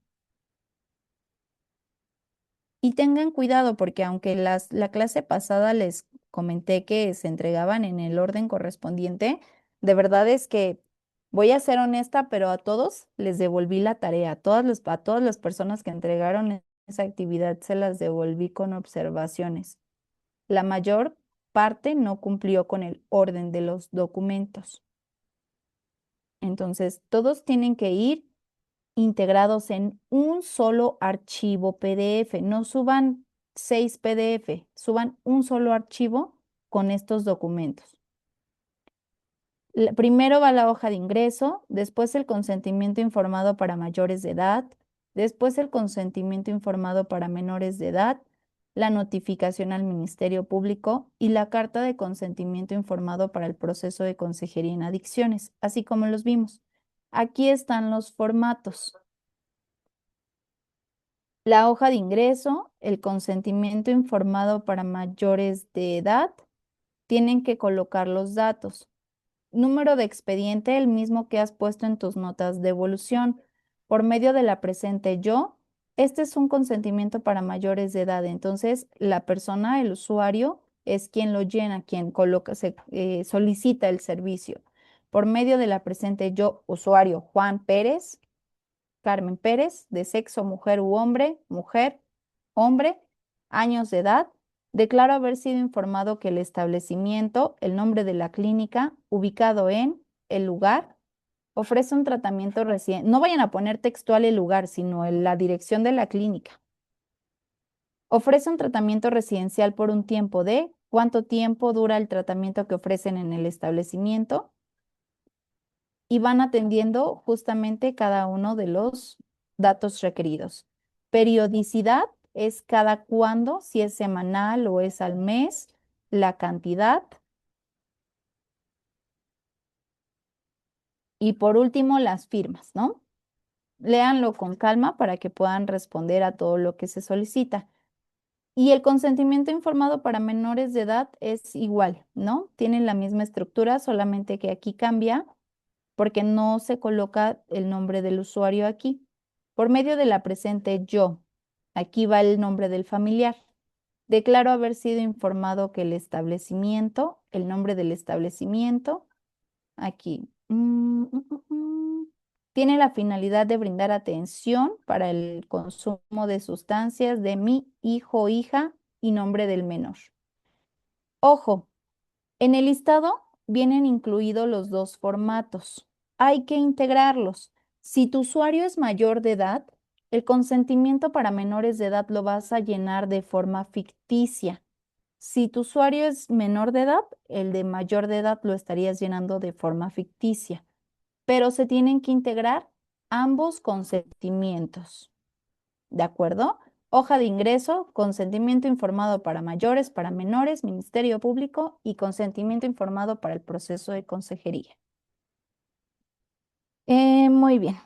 Y tengan cuidado porque aunque la clase pasada les comenté que se entregaban en el orden correspondiente, de verdad es que voy a ser honesta, pero a todos les devolví la tarea. A todas las personas que entregaron esa actividad se las devolví con observaciones. La mayor parte no cumplió con el orden de los documentos. Entonces, todos tienen que ir integrados en un solo archivo PDF. No suban 6 PDF, suban un solo archivo con estos documentos. Primero va la hoja de ingreso, después el consentimiento informado para mayores de edad, después el consentimiento informado para menores de edad, la notificación al Ministerio Público y la carta de consentimiento informado para el proceso de consejería en adicciones, así como los vimos. Aquí están los formatos. La hoja de ingreso, el consentimiento informado para mayores de edad, tienen que colocar los datos. Número de expediente, el mismo que has puesto en tus notas de evolución. Por medio de la presente yo, este es un consentimiento para mayores de edad. Entonces, la persona, el usuario, es quien lo llena, quien coloca, solicita el servicio. Por medio de la presente yo, usuario Juan Pérez, Carmen Pérez, de sexo mujer u hombre, mujer, hombre, años de edad. Declaro haber sido informado que el establecimiento, el nombre de la clínica, ubicado en el lugar, ofrece un tratamiento recién. No vayan a poner textual el lugar, sino la dirección de la clínica. Ofrece un tratamiento residencial por un tiempo de cuánto tiempo dura el tratamiento que ofrecen en el establecimiento y van atendiendo justamente cada uno de los datos requeridos. Periodicidad es cada cuándo, si es semanal o es al mes, la cantidad. Y por último, las firmas, ¿no? Léanlo con calma para que puedan responder a todo lo que se solicita. Y el consentimiento informado para menores de edad es igual, ¿no? Tienen la misma estructura, solamente que aquí cambia porque no se coloca el nombre del usuario aquí. Por medio de la presente yo, aquí va el nombre del familiar. Declaro haber sido informado que el establecimiento, el nombre del establecimiento, aquí, tiene la finalidad de brindar atención para el consumo de sustancias de mi hijo o hija y nombre del menor. Ojo, en el listado vienen incluidos los dos formatos. Hay que integrarlos. Si tu usuario es mayor de edad, el consentimiento para menores de edad lo vas a llenar de forma ficticia. Si tu usuario es menor de edad, el de mayor de edad lo estarías llenando de forma ficticia. Pero se tienen que integrar ambos consentimientos. ¿De acuerdo? Hoja de ingreso, consentimiento informado para mayores, para menores, Ministerio Público y consentimiento informado para el proceso de consejería. Muy bien.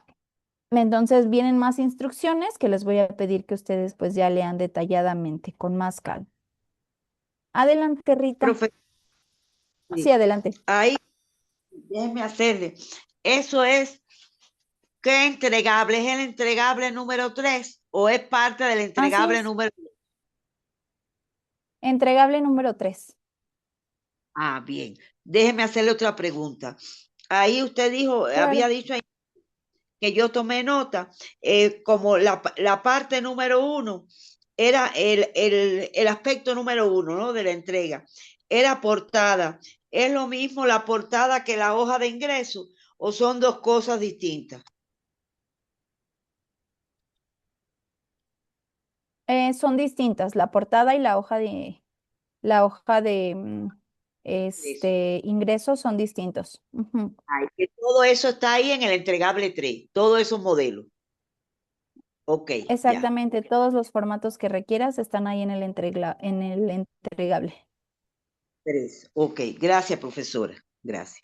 Entonces vienen más instrucciones que les voy a pedir que ustedes pues ya lean detalladamente, con más calma. Adelante, Rita. Profe, Sí, adelante. ahí, déjeme hacerle. Eso es, ¿qué entregable? ¿Es el entregable número 3 o es parte del Así entregable es. número? Entregable número 3. Ah, bien. Déjeme hacerle otra pregunta. Ahí usted dijo, Claro. había dicho ahí que yo tomé nota, como la parte número 1 era el aspecto número 1, ¿no? De la entrega. Era portada. ¿Es lo mismo la portada que la hoja de ingreso o son dos cosas distintas? Son distintas, la portada y Eso. ingresos son distintos. Ujú. Ay, que todo eso está ahí en el entregable 3, todos esos modelos. Ok, ya. Exactamente, todos los formatos que requieras están ahí en el entregable. 3. Ok, gracias, profesora. Gracias.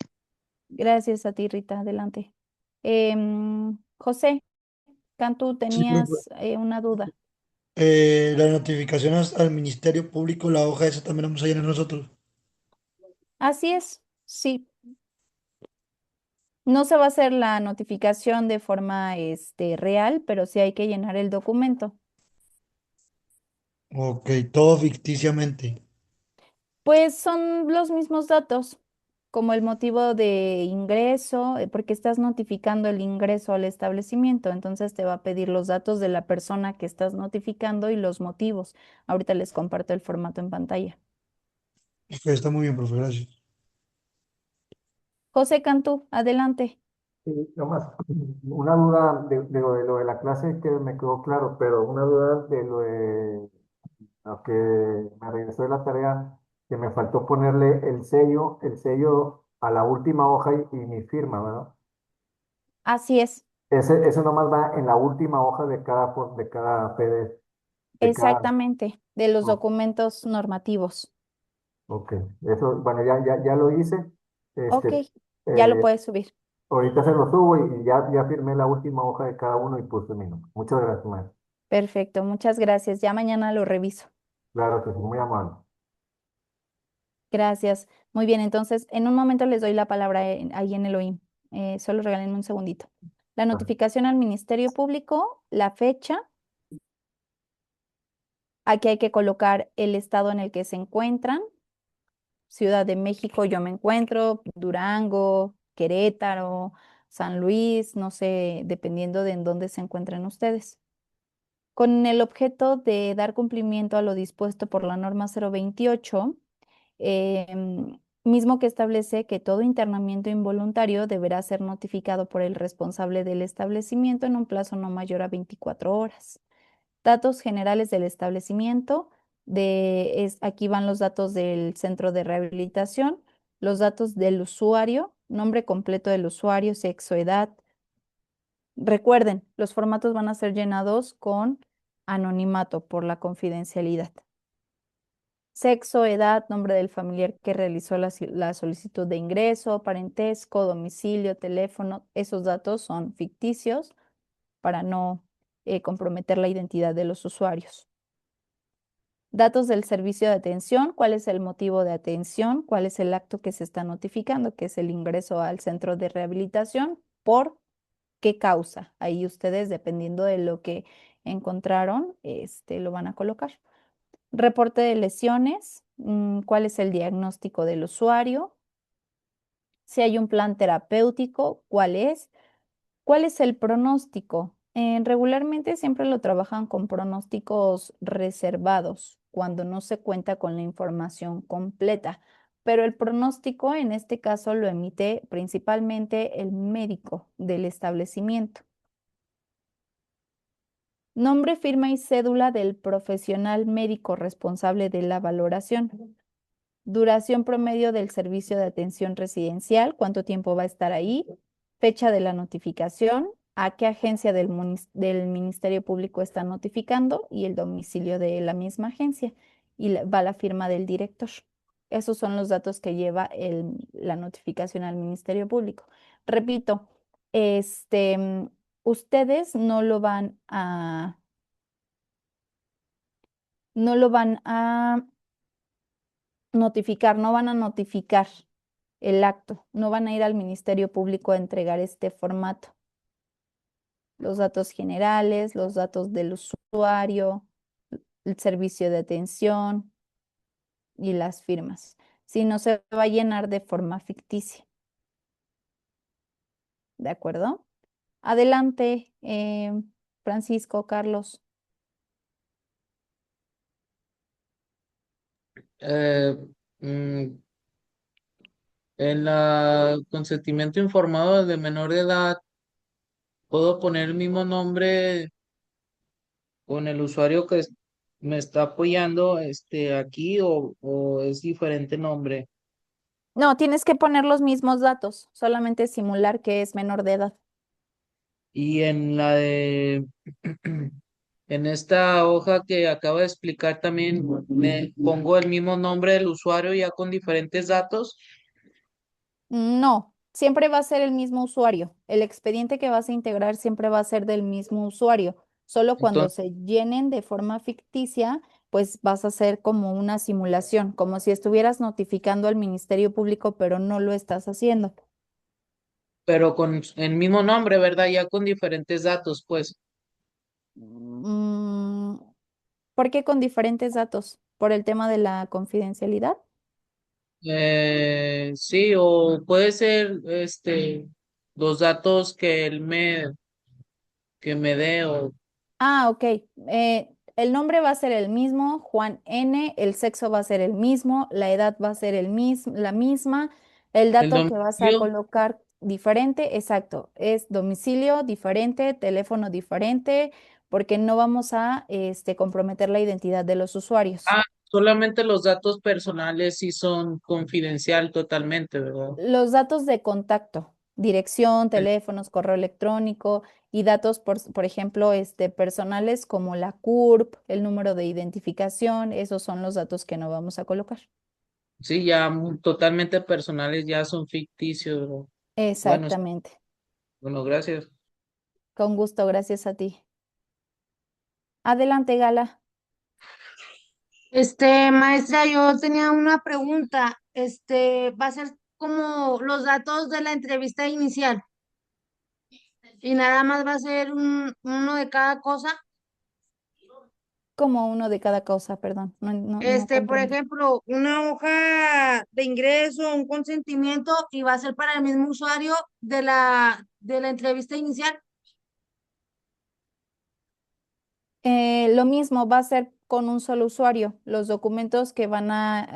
Gracias a ti, Rita. Adelante. José, Cantú, Sí, profe. tenías una duda. La notificación al Ministerio Público, la hoja esa también la vamos a llenar nosotros. Así es, sí. No se va a hacer la notificación de forma real, pero sí hay que llenar el documento. Ok, todo ficticiamente. Pues son los mismos datos, como el motivo de ingreso, porque estás notificando el ingreso al establecimiento, entonces te va a pedir los datos de la persona que estás notificando y los motivos. Ahorita les comparto el formato en pantalla. Ok, está muy bien, profe, gracias. José Cantú, adelante. Sí, nomás, una duda de lo de la clase que me quedó claro, pero una duda de lo que me regresó de la tarea, que me faltó ponerle el sello a la última hoja y mi firma, ¿verdad? Así es, Eso nomás va en la última hoja de cada PDF, de cada... exactamente, de los oh, documentos normativos. ok, eso, bueno, ya lo hice. Ok, Este, ya lo eh, puedes subir. ahorita se lo subo y ya firmé la última hoja de cada uno y puse mi nombre. Muchas gracias, maestro. Perfecto, muchas gracias. Ya mañana lo reviso. Claro que sí, muy amable. Gracias. Muy bien, entonces en un momento les doy la palabra ahí en el OIM. Solo regálenme un segundito. La notificación al Ministerio Público, la fecha. Aquí hay que colocar el estado en el que se encuentran. Ciudad de México, yo me encuentro, Durango, Querétaro, San Luis, no sé, dependiendo de en dónde se encuentren ustedes. Con el objeto de dar cumplimiento a lo dispuesto por la norma 028, mismo que establece que todo internamiento involuntario deberá ser notificado por el responsable del establecimiento en un plazo no mayor a 24 horas. Datos generales del establecimiento, aquí van los datos del centro de rehabilitación, los datos del usuario, nombre completo del usuario, sexo, edad. Recuerden, los formatos van a ser llenados con anonimato por la confidencialidad. Sexo, edad, nombre del familiar que realizó la solicitud de ingreso, parentesco, domicilio, teléfono. Esos datos son ficticios para no comprometer la identidad de los usuarios. Datos del servicio de atención, cuál es el motivo de atención, cuál es el acto que se está notificando, que es el ingreso al centro de rehabilitación, por qué causa. Ahí ustedes, dependiendo de lo que encontraron, lo van a colocar. Reporte de lesiones, cuál es el diagnóstico del usuario, si hay un plan terapéutico, cuál es. ¿Cuál es el pronóstico? Regularmente siempre lo trabajan con pronósticos reservados cuando no se cuenta con la información completa, pero el pronóstico en este caso lo emite principalmente el médico del establecimiento. Nombre, firma y cédula del profesional médico responsable de la valoración. Duración promedio del servicio de atención residencial, cuánto tiempo va a estar ahí, fecha de la notificación, a qué agencia del Ministerio Público está notificando y el domicilio de la misma agencia. Y va la firma del director. Esos son los datos que lleva la notificación al Ministerio Público. Repito, ustedes no lo van a Notificar, no van a notificar el acto, no van a ir al Ministerio Público a entregar este formato. Los datos generales, los datos del usuario, el servicio de atención y las firmas. Si no, se va a llenar de forma ficticia. ¿De acuerdo? Adelante, Francisco, Carlos. Eh, mm, en la consentimiento informado de menor de edad, ¿puedo poner el mismo nombre con el usuario que me está apoyando aquí o es diferente nombre? No, tienes que poner los mismos datos, solamente simular que es menor de edad. Y en la de, en esta hoja que acabo de explicar también, me pongo el mismo nombre del usuario ya con diferentes datos. No, siempre va a ser el mismo usuario. El expediente que vas a integrar siempre va a ser del mismo usuario. Solo cuando Entonces, se llenen de forma ficticia, pues vas a hacer como una simulación, como si estuvieras notificando al Ministerio Público, pero no lo estás haciendo. pero con el mismo nombre, ¿verdad? Ya con diferentes datos, pues. Mm, ¿Por qué con diferentes datos? ¿Por el tema de la confidencialidad? Sí, o puede ser los datos que me dé o Ah, ok. El nombre va a ser el mismo, Juan N, el sexo va a ser el mismo, la edad va a ser la misma, el el dato que vas a domicilio. colocar diferente, exacto, es domicilio diferente, teléfono diferente, porque no vamos a comprometer la identidad de los usuarios. Ah, solamente los datos personales sí son confidencial totalmente, ¿verdad? Los datos de contacto, dirección, teléfonos, correo electrónico y datos, por ejemplo, personales como la CURP, el número de identificación, esos son los datos que no vamos a colocar. Sí, ya totalmente personales, ya son ficticios, ¿verdad? Bueno, Exactamente. bueno, gracias. Con gusto, gracias a ti. Adelante, Gala. Maestra, yo tenía una pregunta. Va a ser como los datos de la entrevista inicial y nada más va a ser uno de cada cosa. Como uno de cada cosa, perdón. No Por comprendí. ejemplo, una hoja de ingreso, un consentimiento y va a ser para el mismo usuario de la entrevista inicial. Lo mismo va a ser con un solo usuario. Los documentos que van a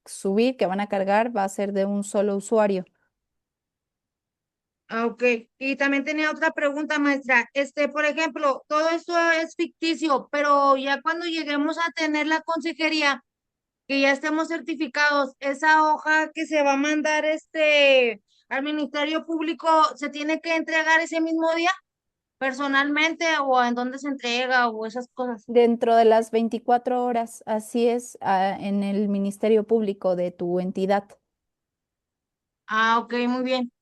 subir, que van a cargar, va a ser de un solo usuario. Ah, ok. Y también tenía otra pregunta, maestra. Por ejemplo, todo esto es ficticio, pero ya cuando lleguemos a tener la consejería, que ya estemos certificados, esa hoja que se va a mandar al Ministerio Público, ¿se tiene que entregar ese mismo día personalmente o en dónde se entrega o esas cosas? Dentro de las 24 horas, así es, en el Ministerio Público de tu entidad. Ah, ok, muy bien.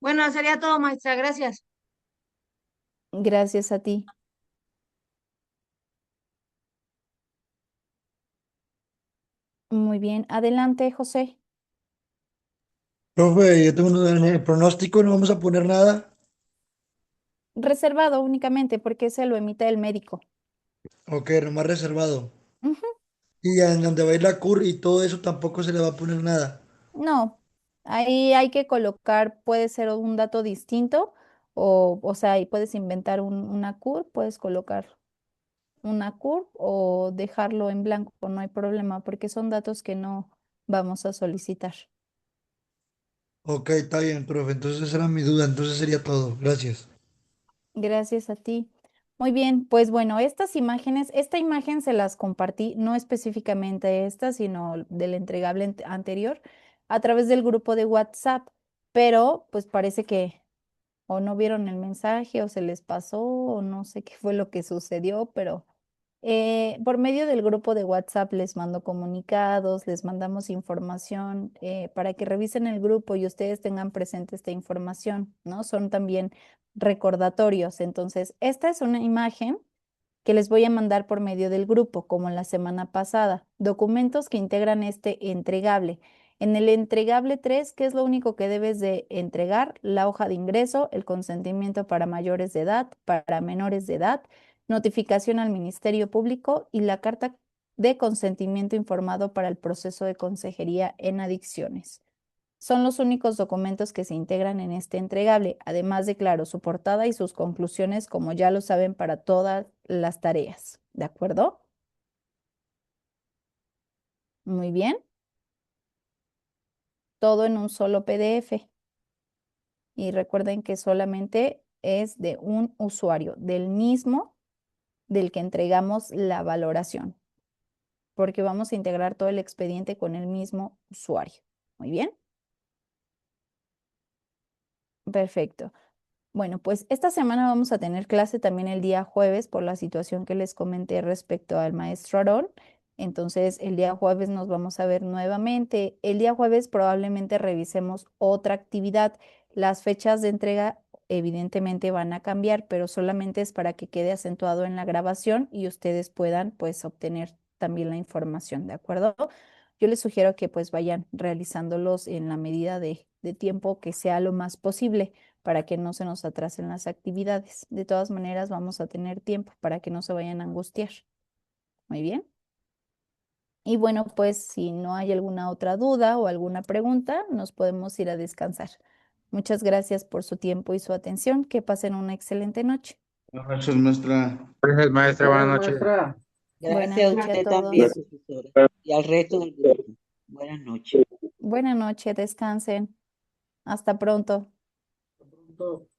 Bueno, sería todo, maestra. Gracias. Gracias a ti. Muy bien. Adelante, José. Profe, yo tengo en el pronóstico, no vamos a poner nada. Reservado únicamente porque se lo emite el médico. Ok, nomás reservado. Ujú. Y en donde va a ir la CUR y todo eso tampoco se le va a poner nada. No, ahí hay que colocar, puede ser un dato distinto o sea, ahí puedes inventar una CUR, puedes colocar una CUR o dejarlo en blanco, no hay problema porque son datos que no vamos a solicitar. Ok, está bien, profe. Entonces esa era mi duda. Entonces sería todo. Gracias. Gracias a ti. Muy bien, pues bueno, esta imagen se las compartí, no específicamente esta, sino del entregable anterior, a través del grupo de WhatsApp, pero pues parece que o no vieron el mensaje o se les pasó o no sé qué fue lo que sucedió, pero por medio del grupo de WhatsApp les mando comunicados, les mandamos información para que revisen el grupo y ustedes tengan presente esta información, ¿no? Son también recordatorios. Entonces, esta es una imagen que les voy a mandar por medio del grupo, como la semana pasada. Documentos que integran este entregable. En el entregable 3, ¿qué es lo único que debes de entregar? La hoja de ingreso, el consentimiento para mayores de edad, para menores de edad, notificación al Ministerio Público y la carta de consentimiento informado para el proceso de consejería en adicciones. Son los únicos documentos que se integran en este entregable, además de, claro, su portada y sus conclusiones, como ya lo saben, para todas las tareas. ¿De acuerdo? Muy bien. Todo en un solo PDF. Y recuerden que solamente es de un usuario, del mismo del que entregamos la valoración, porque vamos a integrar todo el expediente con el mismo usuario. Muy bien. Perfecto. Bueno, pues esta semana vamos a tener clase también el día jueves por la situación que les comenté respecto al maestro Aarón. Entonces, el día jueves nos vamos a ver nuevamente. El día jueves probablemente revisemos otra actividad. Las fechas de entrega evidentemente van a cambiar, pero solamente es para que quede acentuado en la grabación y ustedes puedan pues obtener también la información, ¿de acuerdo? Yo les sugiero que pues vayan realizándolos en la medida de tiempo que sea lo más posible para que no se nos atrasen las actividades. De todas maneras, vamos a tener tiempo para que no se vayan a angustiar. Muy bien. Y bueno, pues si no hay alguna otra duda o alguna pregunta, nos podemos ir a descansar. Muchas gracias por su tiempo y su atención. Que pasen una excelente noche. Buenas noches, maestra. Gracias, maestra. Buenas Gracias, noches. maestra. Buenas Gracias a noches a usted también, todos. profesora, y al resto del grupo. Buenas noches. Buenas noches, descansen. Hasta pronto. Hasta pronto.